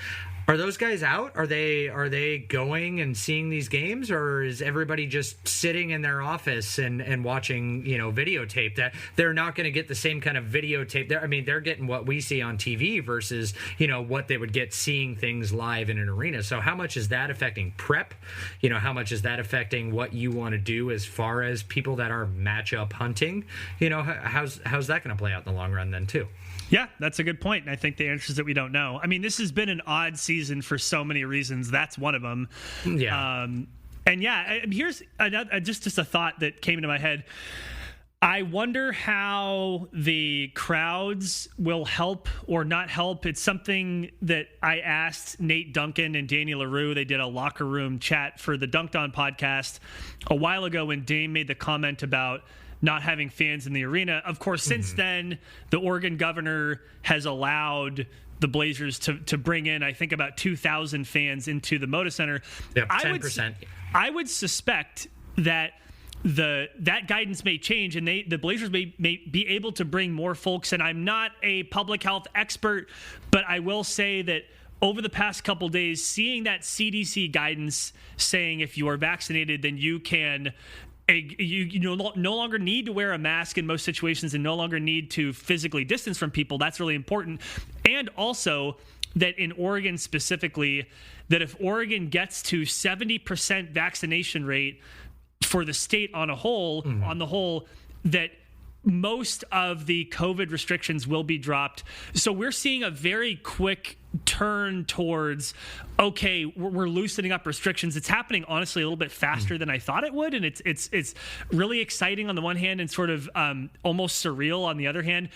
Are those guys out? Are they going and seeing these games, or is everybody just sitting in their office and watching, videotape? That they're not going to get the same kind of videotape. They're getting what we see on TV versus, what they would get seeing things live in an arena. So how much is that affecting prep? How much is that affecting what you want to do as far as people that are matchup hunting? How's that going to play out in the long run then too? Yeah, that's a good point. And I think the answer is that we don't know. I mean, this has been an odd season for so many reasons. That's one of them. Yeah. And yeah, here's another, just a thought that came into my head. I wonder how the crowds will help or not help. It's something that I asked Nate Duncan and Danny LaRue. They did a locker room chat for the Dunked On podcast a while ago when Dame made the comment about not having fans in the arena. Of course, since then, the Oregon governor has allowed the Blazers to bring in, I think, about 2,000 fans into the Moda Center. Yep, 10%. I would suspect that that guidance may change, and the Blazers may be able to bring more folks. And I'm not a public health expert, but I will say that over the past couple days, seeing that CDC guidance saying if you are vaccinated, then you can no longer need to wear a mask in most situations and no longer need to physically distance from people. That's really important. And also that in Oregon specifically, that if Oregon gets to 70% vaccination rate for the state on the whole, that most of the COVID restrictions will be dropped. So we're seeing a very quick turn towards, okay, we're loosening up restrictions. It's happening, honestly, a little bit faster than I thought it would. And it's really exciting on the one hand and sort of almost surreal on the other hand.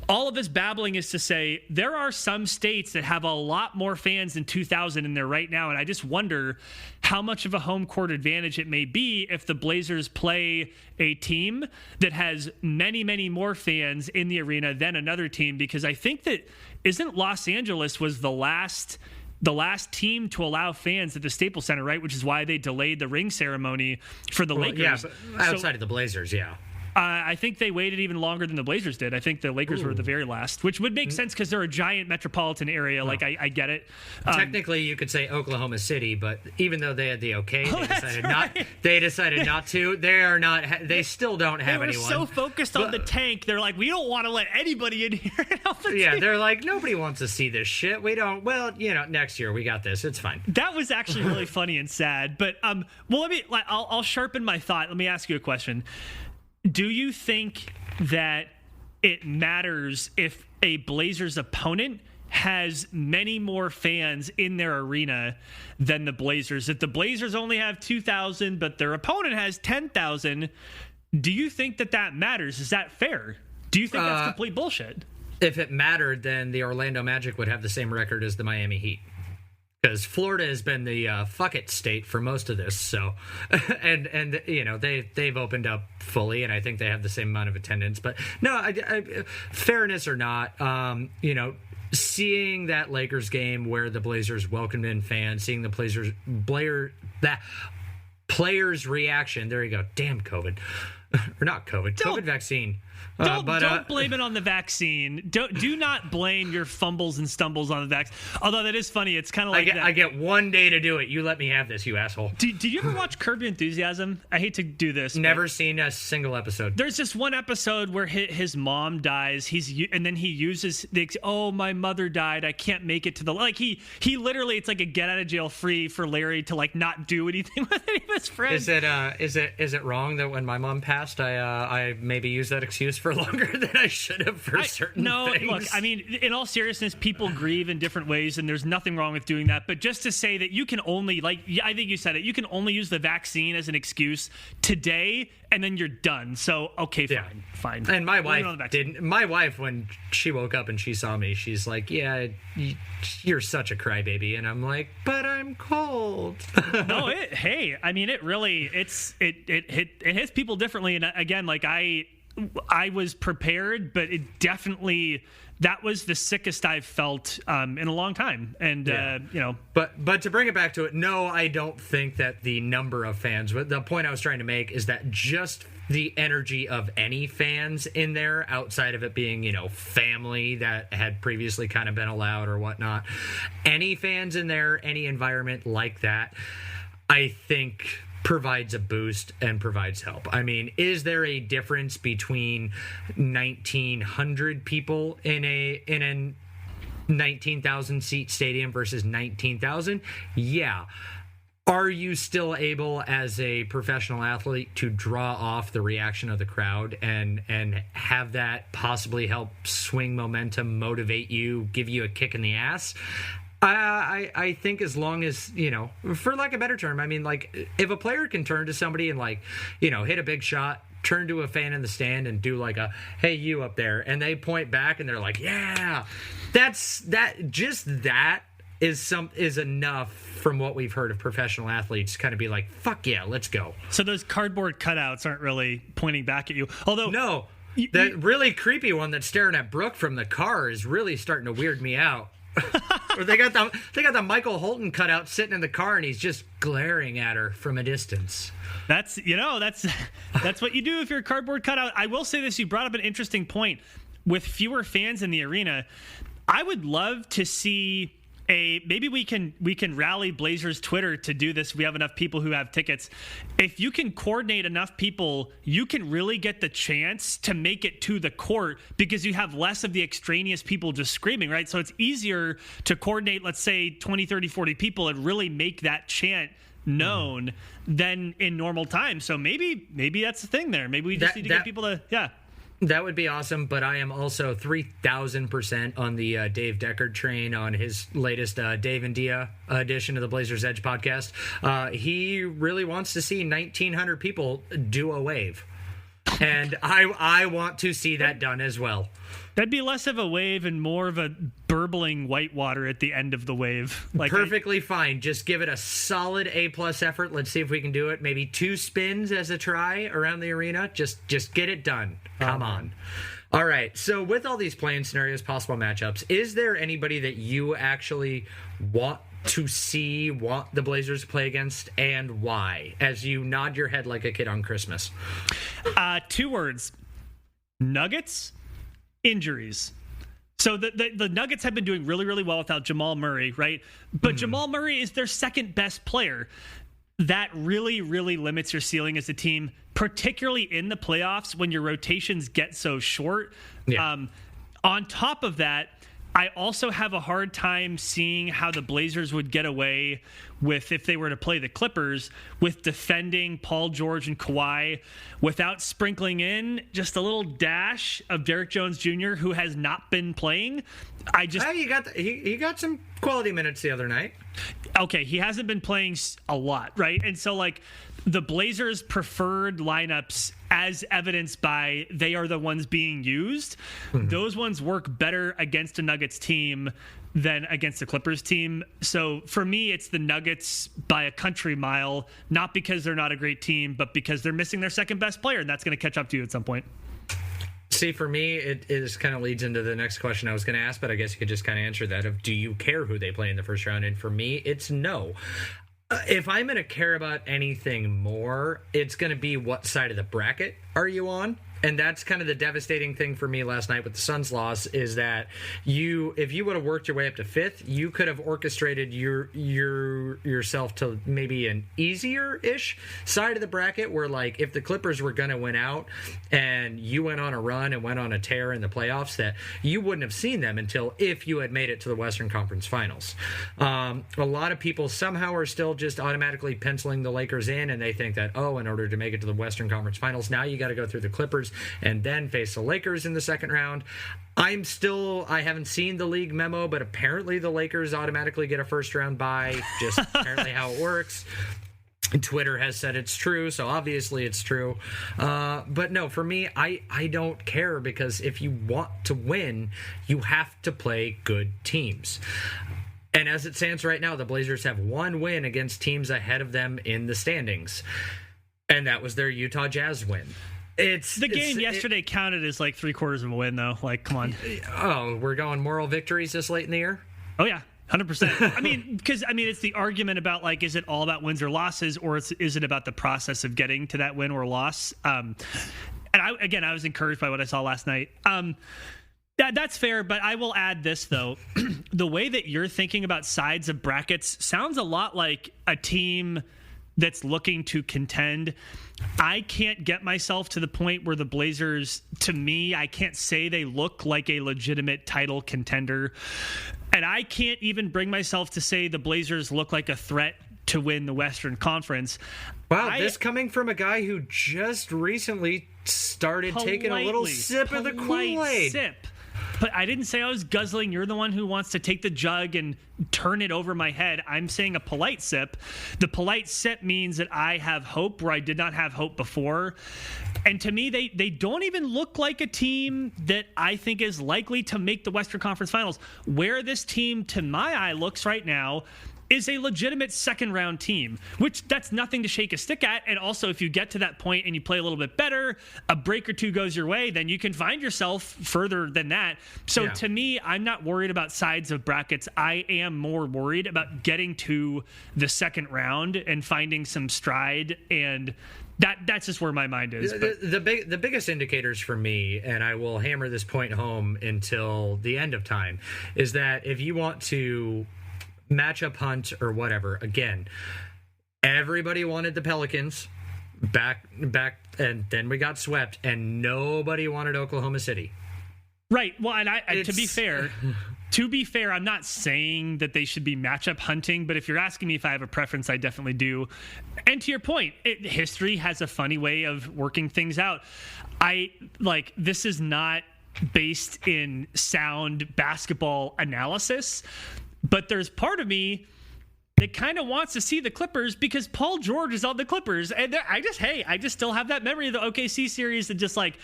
All of this babbling is to say there are some states that have a lot more fans than 2,000 in there right now. And I just wonder how much of a home court advantage it may be if the Blazers play a team that has many, many more fans in the arena than another team, because I think that isn't Los Angeles was the last team to allow fans at the Staples Center, right? Which is why they delayed the ring ceremony for the Lakers. Yeah, but outside of the Blazers, yeah. I think they waited even longer than the Blazers did. I think the Lakers were the very last, which would make sense because they're a giant metropolitan area. Like, I get it. Technically, you could say Oklahoma City, but even though they had the okay, they decided not to. They are not. They still don't have anyone. They were so focused on the tank. They're like, we don't want to let anybody in here. Yeah, they're like, nobody wants to see this shit. We don't. Well, next year we got this. It's fine. That was actually really funny and sad. But well, I'll sharpen my thought. Let me ask you a question. Do you think that it matters if a Blazers opponent has many more fans in their arena than the Blazers? If the Blazers only have 2,000, but their opponent has 10,000, do you think that matters? Is that fair? Do you think that's complete bullshit? If it mattered, then the Orlando Magic would have the same record as the Miami Heat. Because Florida has been the fuck it state for most of this, so and they've opened up fully, and I think they have the same amount of attendance. But no, fairness or not, seeing that Lakers game where the Blazers welcomed in fans, seeing the players' reaction. There you go. Damn COVID. Or not COVID. COVID vaccine. Don't blame it on the vaccine. Do not blame your fumbles and stumbles on the vaccine. Although that is funny. It's kind of like I get 1 day to do it. You let me have this, you asshole. Did you ever watch Curb Your Enthusiasm? I hate to do this. Never seen a single episode. There's just one episode where his mom dies. And then he uses oh, my mother died. I can't make it to the he literally, it's like a get out of jail free for Larry to like not do anything with any of his friends. Is it wrong that when my mom passed, I maybe used that excuse for longer than I should have for certain things? Look, I mean, in all seriousness, people grieve in different ways, and there's nothing wrong with doing that. But just to say that you can only, I think you said it, you can only use the vaccine as an excuse today, and then you're done. So, okay, fine. And my wife didn't. My wife, when she woke up and she saw me, she's like, "Yeah, you're such a crybaby," and I'm like, "But I'm cold." No, hey, I mean, it really, it hits people differently, and again, like I was prepared, but it definitely, that was the sickest I've felt in a long time. And, But to bring it back to it, no, I don't think that the number of fans, but the point I was trying to make is that just the energy of any fans in there, outside of it being, family that had previously kind of been allowed or whatnot, any fans in there, any environment like that, I think provides a boost and provides help. I mean, is there a difference between 1,900 people in a 19,000 seat stadium versus 19,000? Yeah. Are you still able as a professional athlete to draw off the reaction of the crowd and have that possibly help swing momentum, motivate you, give you a kick in the ass? I think as long as, for lack of a better term, I mean, like, if a player can turn to somebody and, hit a big shot, turn to a fan in the stand and do like a, "Hey, you up there," and they point back and they're like, "Yeah," that is enough from what we've heard of professional athletes to kind of be like, "Fuck yeah, let's go." So those cardboard cutouts aren't really pointing back at you. Although, no, that really creepy one that's staring at Brooke from the car is really starting to weird me out. Or they got the Michael Holton cutout sitting in the car and he's just glaring at her from a distance. That's what you do if you're a cardboard cutout. I will say this: you brought up an interesting point. With fewer fans in the arena, I would love to see maybe we can rally Blazers Twitter to do this. We have enough people who have tickets. If you can coordinate enough people, you can really get the chance to make it to the court because you have less of the extraneous people just screaming, right? So it's easier to coordinate, let's say 20, 30, 40 people and really make that chant known than in normal times. So maybe that's the thing there. Maybe we just need to get people to, That would be awesome, but I am also 3,000% on the Dave Deckard train on his latest Dave and Dia edition of the Blazers Edge podcast. He really wants to see 1,900 people do a wave, and I want to see that done as well. That'd be less of a wave and more of a burbling white water at the end of the wave. Perfectly fine. Just give it a solid A+ effort. Let's see if we can do it. Maybe 2 spins as a try around the arena. Just get it done. Come on. All right. So with all these playing scenarios, possible matchups, is there anybody that you actually want the Blazers to play against, and why? As you nod your head like a kid on Christmas. 2 words: Nuggets. Injuries. So the Nuggets have been doing really, really well without Jamal Murray, right? But Jamal Murray is their second best player. That really, really limits your ceiling as a team, particularly in the playoffs when your rotations get so short. Yeah. On top of that, I also have a hard time seeing how the Blazers would get away with, if they were to play the Clippers, with defending Paul George and Kawhi without sprinkling in just a little dash of Derrick Jones Jr., who has not been playing. He got some quality minutes the other night. Okay, he hasn't been playing a lot, right? And so, the Blazers' preferred lineups, as evidenced by they are the ones being used, those ones work better against a Nuggets team than against the Clippers team. So for me, it's the Nuggets by a country mile, not because they're not a great team, but because they're missing their second best player, and that's going to catch up to you at some point. See, for me, it just kind of leads into the next question I was going to ask, but I guess you could just kind of answer that of, do you care who they play in the first round? And for me, it's no. If I'm going to care about anything more, it's going to be what side of the bracket are you on? And that's kind of the devastating thing for me last night with the Suns' loss, is that if you would have worked your way up to fifth, you could have orchestrated yourself to maybe an easier-ish side of the bracket, where, like, if the Clippers were going to win out and you went on a run and went on a tear in the playoffs, that you wouldn't have seen them until if you had made it to the Western Conference Finals. A lot of people somehow are still just automatically penciling the Lakers in, and they think that, in order to make it to the Western Conference Finals, now you got to go through the Clippers and then face the Lakers in the second round. I haven't seen the league memo, but apparently the Lakers automatically get a first round bye, just apparently how it works. Twitter has said it's true, so obviously it's true. But no, for me, I don't care, because if you want to win, you have to play good teams. And as it stands right now, the Blazers have one win against teams ahead of them in the standings, and that was their Utah Jazz win. The game yesterday counted as like 3/4 of a win, though. Like, come on. Oh, we're going moral victories this late in the year? Oh, yeah. 100%. Because it's the argument about, like, is it all about wins or losses, or is it about the process of getting to that win or loss? And I was encouraged by what I saw last night. That's fair, but I will add this, though. The way that you're thinking about sides of brackets sounds a lot like a team that's looking to contend. I can't get myself to the point where the Blazers, to me, I can't say they look like a legitimate title contender. And I can't even bring myself to say the Blazers look like a threat to win the Western Conference. Wow, this coming from a guy who just recently started taking a little sip of the Kool-Aid. Sip. But I didn't say I was guzzling. You're the one who wants to take the jug and turn it over my head. I'm saying a polite sip. The polite sip means that I have hope where I did not have hope before. And to me, they don't even look like a team that I think is likely to make the Western Conference Finals. Where this team, to my eye, looks right now is a legitimate second-round team, which that's nothing to shake a stick at. And also, if you get to that point and you play a little bit better, a break or two goes your way, then you can find yourself further than that. So to me, I'm not worried about sides of brackets. I am more worried about getting to the second round and finding some stride, and that's just where my mind is. The biggest indicators for me, and I will hammer this point home until the end of time, is that if you want to matchup hunt or whatever, again, everybody wanted the Pelicans back, and then we got swept, and nobody wanted Oklahoma City. Right. Well, and to be fair, I'm not saying that they should be matchup hunting, but if you're asking me if I have a preference, I definitely do. And to your point, history has a funny way of working things out. This is not based in sound basketball analysis, but there's part of me that kind of wants to see the Clippers because Paul George is on the Clippers. And I just still have that memory of the OKC series, and just like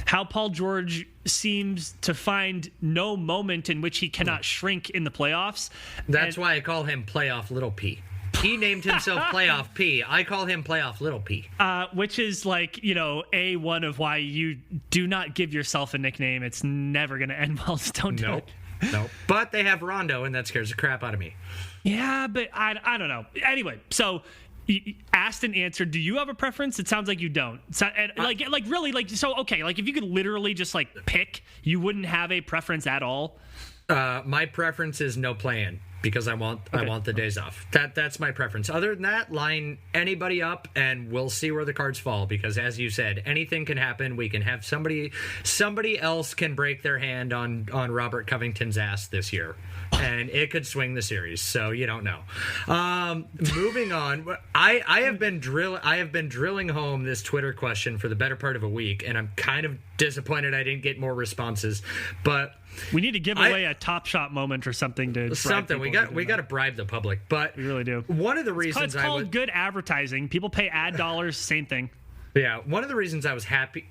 how Paul George seems to find no moment in which he cannot shrink in the playoffs. That's why I call him Playoff Little P. He named himself Playoff P. I call him Playoff Little P. Which is one of why you do not give yourself a nickname. It's never going to end well. So don't do it. Nope. But they have Rondo, and that scares the crap out of me. Yeah, but I don't know. Anyway, so asked and answered. Do you have a preference? It sounds like you don't. So, if you could literally just pick, you wouldn't have a preference at all. My preference is no play-in, because I want the days off. That's my preference. Other than that, line anybody up and we'll see where the cards fall, because as you said, anything can happen. We can have somebody else can break their hand on Robert Covington's ass this year, and it could swing the series. So you don't know. Moving on, I have been drilling home this Twitter question for the better part of a week, and I'm kind of disappointed I didn't get more responses, but we need to give away a Top Shot moment or something to we got to bribe the public, but we really do. One of the reasons it's called good advertising. People pay ad dollars, same thing. Yeah, one of the reasons I was happy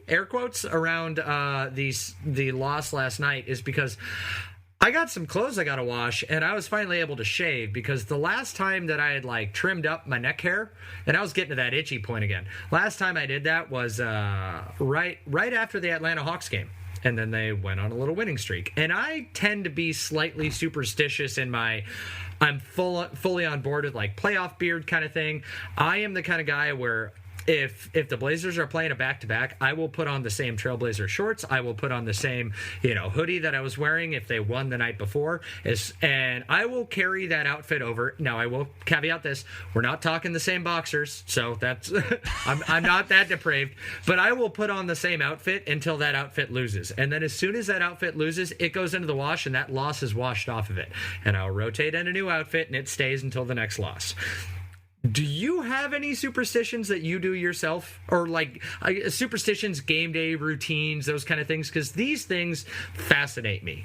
air quotes around the loss last night is because I got some clothes I got to wash, and I was finally able to shave because the last time that I had like trimmed up my neck hair, and I was getting to that itchy point again. Last time I did that was right after the Atlanta Hawks game. And then they went on a little winning streak. And I tend to be slightly superstitious in my I'm fully on board with like playoff beard kind of thing. I am the kind of guy where if the Blazers are playing a back-to-back, I will put on the same Trailblazer shorts. I will put on the same, hoodie that I was wearing if they won the night before. And I will carry that outfit over. Now, I will caveat this. We're not talking the same boxers, so that's I'm not that depraved. But I will put on the same outfit until that outfit loses. And then as soon as that outfit loses, it goes into the wash, and that loss is washed off of it. And I'll rotate in a new outfit, and it stays until the next loss. Do you have any superstitions that you do yourself? Or like superstitions, game day routines, those kind of things? Because these things fascinate me.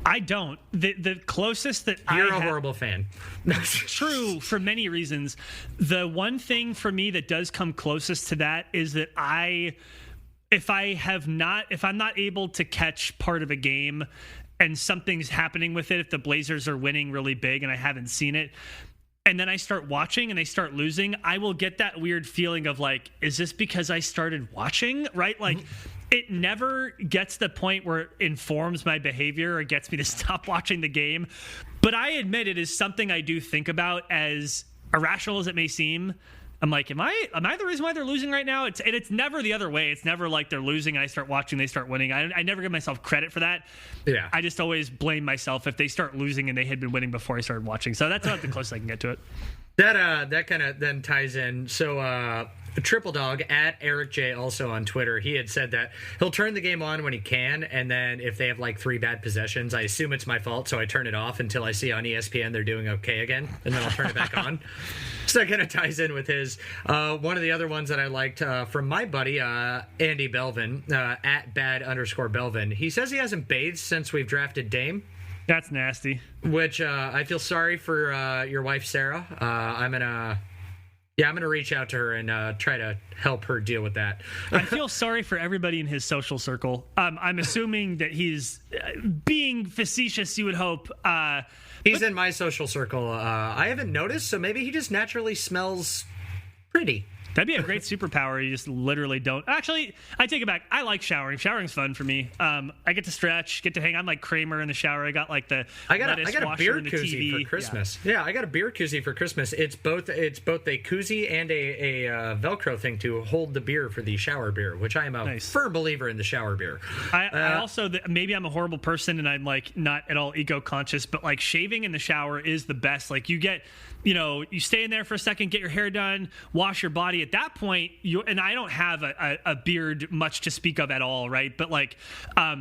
I don't. The closest that You're a horrible fan. True, for many reasons. The one thing for me that does come closest to that is that if I'm not able to catch part of a game and something's happening with it, if the Blazers are winning really big and I haven't seen it, and then I start watching and they start losing, I will get that weird feeling of like, is this because I started watching? Right? Like, it never gets to the point where it informs my behavior or gets me to stop watching the game. But I admit it is something I do think about, as irrational as it may seem. I'm like, am I the reason why they're losing right now? It's never the other way. It's never like they're losing and I start watching, they start winning. I never give myself credit for that. Yeah. I just always blame myself if they start losing and they had been winning before I started watching. So that's about the closest I can get to it. That kind of then ties in. So Triple Dog at Eric J also on Twitter, he had said that he'll turn the game on when he can, and then if they have like 3 bad possessions, I assume it's my fault, so I turn it off until I see on ESPN they're doing okay again, and then I'll turn it back on. So that kind of ties in with his. One of the other ones that I liked from my buddy Andy Belvin at _Belvin, he says he hasn't bathed since we've drafted Dame. That's nasty. Which I feel sorry for your wife Sarah. I'm gonna reach out to her and try to help her deal with that. I feel sorry for everybody in his social circle. I'm assuming that he's being facetious, you would hope. He's in my social circle. I haven't noticed, so maybe he just naturally smells pretty. That'd be a great superpower. You just literally don't. Actually, I take it back. I like showering. Showering's fun for me. I get to stretch, get to hang. I'm like Kramer in the shower. I got like the I got a beer koozie for Christmas. Yeah, I got a beer koozie for Christmas. It's both a koozie and a Velcro thing to hold the beer for the shower beer, which I am a firm believer in the shower beer. I also, maybe I'm a horrible person and I'm like not at all eco-conscious, but like shaving in the shower is the best. Like you get, you stay in there for a second, get your hair done, wash your body. At that point, and I don't have a beard much to speak of at all, right? But like,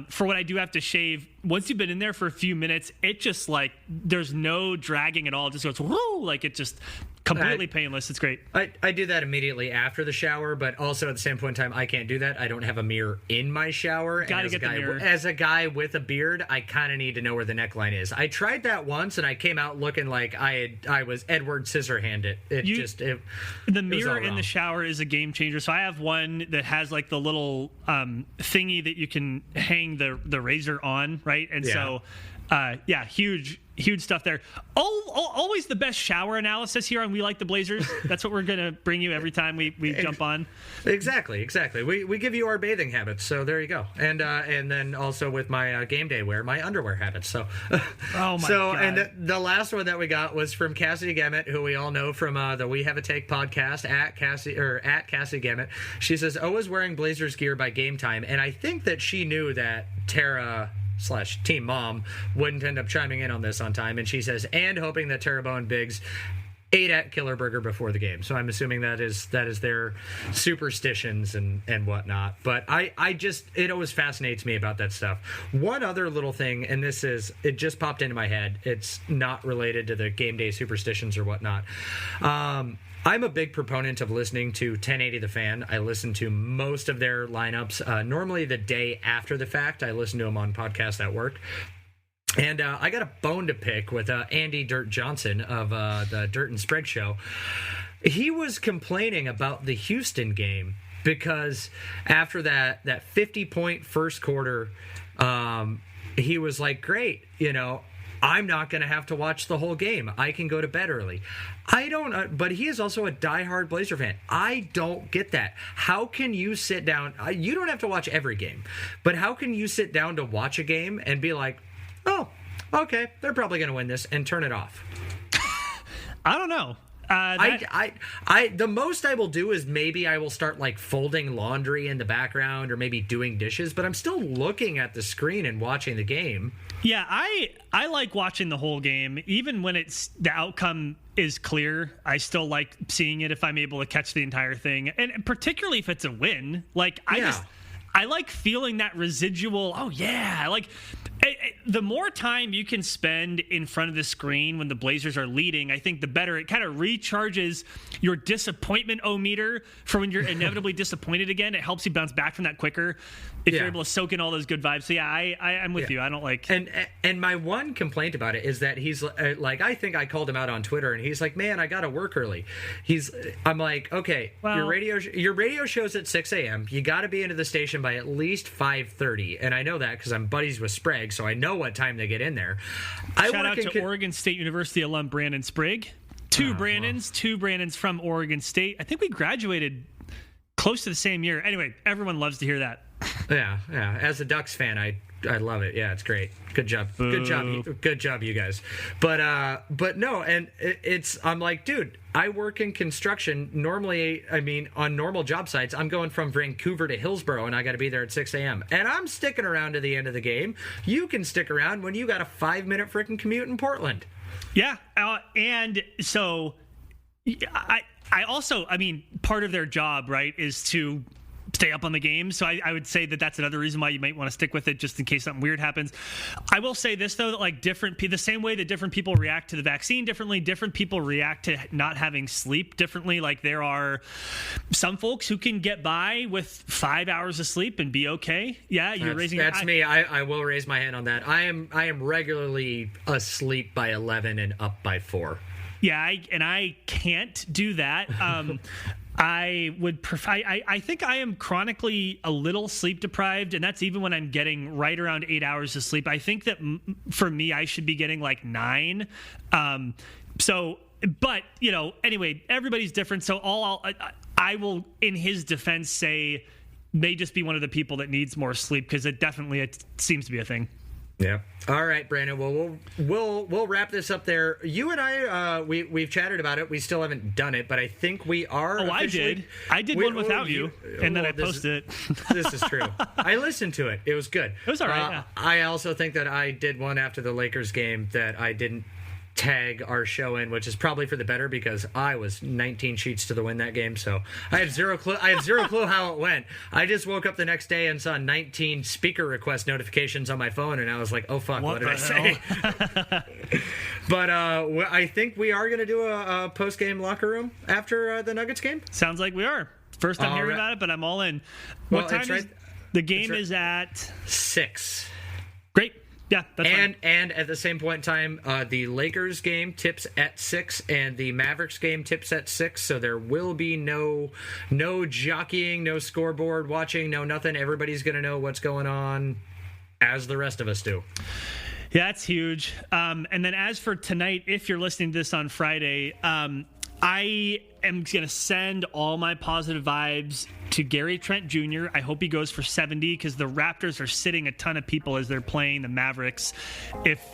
for what I do have to shave, once you've been in there for a few minutes, it just like, there's no dragging at all. It just goes, whoo, like it just completely painless. It's great. I do that immediately after the shower, but also at the same point in time, I can't do that. I don't have a mirror in my shower. Gotta get the mirror. As a guy with a beard, I kind of need to know where the neckline is. I tried that once, and I came out looking like I was Edward Scissorhand. The mirror in the shower is a game changer. So I have one that has like the little thingy that you can hang the razor on, right? And so, huge stuff there. Always the best shower analysis here on We Like the Blazers. That's what we're going to bring you every time we jump on. Exactly. We give you our bathing habits, so there you go. And then also with my game day wear, my underwear habits. So, God. And the last one that we got was from Cassidy Gemmett, who we all know from the We Have a Take podcast at Cassidy Gemmett. She says, "Owa's wearing Blazers gear by game time," and I think that she knew that Tara / Team Mom wouldn't end up chiming in on this on time, and she says, and hoping that Terrebonne Biggs ate at Killer Burger before the game. So I'm assuming that is their superstitions and whatnot. But it always fascinates me about that stuff. One other little thing, and it just popped into my head. It's not related to the game day superstitions or whatnot. I'm a big proponent of listening to 1080 The Fan. I listen to most of their lineups. Normally the day after the fact, I listen to them on podcasts at work. And I got a bone to pick with Andy Dirt Johnson of the Dirt and Spread Show. He was complaining about the Houston game because after that 50-point first quarter, he was like, great, I'm not going to have to watch the whole game. I can go to bed early. I don't, but he is also a diehard Blazer fan. I don't get that. How can you sit down? You don't have to watch every game, but how can you sit down to watch a game and be like, oh, okay, they're probably going to win this, and turn it off? I don't know. The most I will do is maybe I will start like folding laundry in the background or maybe doing dishes, but I'm still looking at the screen and watching the game. Yeah, I like watching the whole game, even when the outcome is clear. I still like seeing it if I'm able to catch the entire thing, and particularly if it's a win. Like I like feeling that residual. Oh yeah, like. The more time you can spend in front of the screen when the Blazers are leading, I think the better. It kind of recharges your disappointment-o-meter for when you're inevitably disappointed again. It helps you bounce back from that quicker if you're able to soak in all those good vibes. So yeah, I'm with you. I don't like... And my one complaint about it is that he's like, I think I called him out on Twitter, and he's like, man, I got to work early. I'm like, okay, well, your radio show's at 6 a.m. You got to be into the station by at least 5:30, and I know that because I'm buddies with Sprague, so I know what time they get in there. Shout out to Oregon State University alum Brandon Sprague. Two Brandons from Oregon State. I think we graduated close to the same year. Anyway, everyone loves to hear that. Yeah. As a Ducks fan, I love it. Yeah, it's great. Good job. Boo. Good job, you guys. But no, and I'm like, dude, I work in construction. Normally, I mean, on normal job sites, I'm going from Vancouver to Hillsborough, and I got to be there at 6 a.m. And I'm sticking around to the end of the game. You can stick around when you got a 5-minute freaking commute in Portland. Yeah, and so I also, I mean, part of their job, right, is to stay up on the game. So I would say that that's another reason why you might want to stick with it, just in case something weird happens. I will say this, though, that like the same way that different people react to the vaccine differently, different people react to not having sleep differently. Like there are some folks who can get by with 5 hours of sleep and be okay. Yeah, that's me. I will raise my hand on that. I am regularly asleep by 11 and up by 4. Yeah, I can't do that. I would prefer. I think I am chronically a little sleep deprived, and that's even when I'm getting right around 8 hours of sleep. I think that for me, I should be getting like 9. But anyway, everybody's different. So I will, in his defense, say may just be one of the people that needs more sleep, because it seems to be a thing. Yeah. All right, Brandon. Well, we'll wrap this up there. You and I, we've chatted about it. We still haven't done it, but I think we are. Oh, I did one without you, and then I posted it. This is true. I listened to it. It was good. It was all right. Yeah. I also think that I did one after the Lakers game that I didn't tag our show in, which is probably for the better, because I was 19 sheets to the win that game, so I have zero clue how it went. I just woke up the next day and saw 19 speaker request notifications on my phone, and I was like, oh fuck, what did I say? But I think we are going to do a post-game locker room after the Nuggets game. Sounds like we are. First time hearing about it, but I'm all in. What time is the game? Is at 6. Great. Yeah, that's fine. And at the same point in time, the Lakers game tips at 6, and the Mavericks game tips at 6. So there will be no jockeying, no scoreboard watching, no nothing. Everybody's going to know what's going on, as the rest of us do. Yeah, that's huge. And then as for tonight, if you're listening to this on Friday, I am going to send all my positive vibes to Gary Trent Jr. I hope he goes for 70, because the Raptors are sitting a ton of people as they're playing the Mavericks.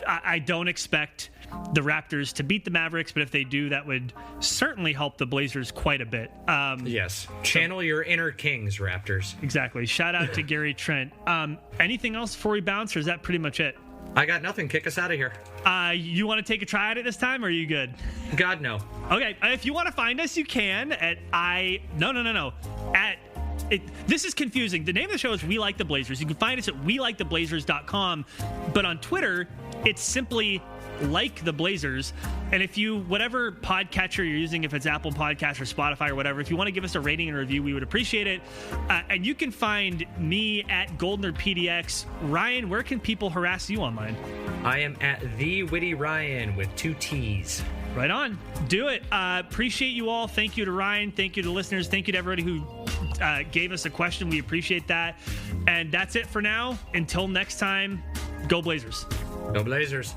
I don't expect the Raptors to beat the Mavericks, but if they do, that would certainly help the Blazers quite a bit. Yes. Channel your inner Kings, Raptors. Exactly. Shout out to Gary Trent. Anything else before we bounce, or is that pretty much it? I got nothing. Kick us out of here. You want to take a try at it this time, or are you good? God, no. Okay. If you want to find us, you can at No. This is confusing. The name of the show is We Like the Blazers. You can find us at weliktheblazers.com, but on Twitter, it's simply Like the Blazers. And if you, whatever podcatcher you're using, if it's Apple Podcasts or Spotify or whatever, if you want to give us a rating and review, we would appreciate it. And you can find me at GoldnerPDX. Ryan, where can people harass you online? I am at The Witty Ryan with 2 T's. Right on. Do it. Appreciate you all. Thank you to Ryan. Thank you to listeners. Thank you to everybody who gave us a question. We appreciate that. And that's it for now. Until next time, Go Blazers. Go Blazers.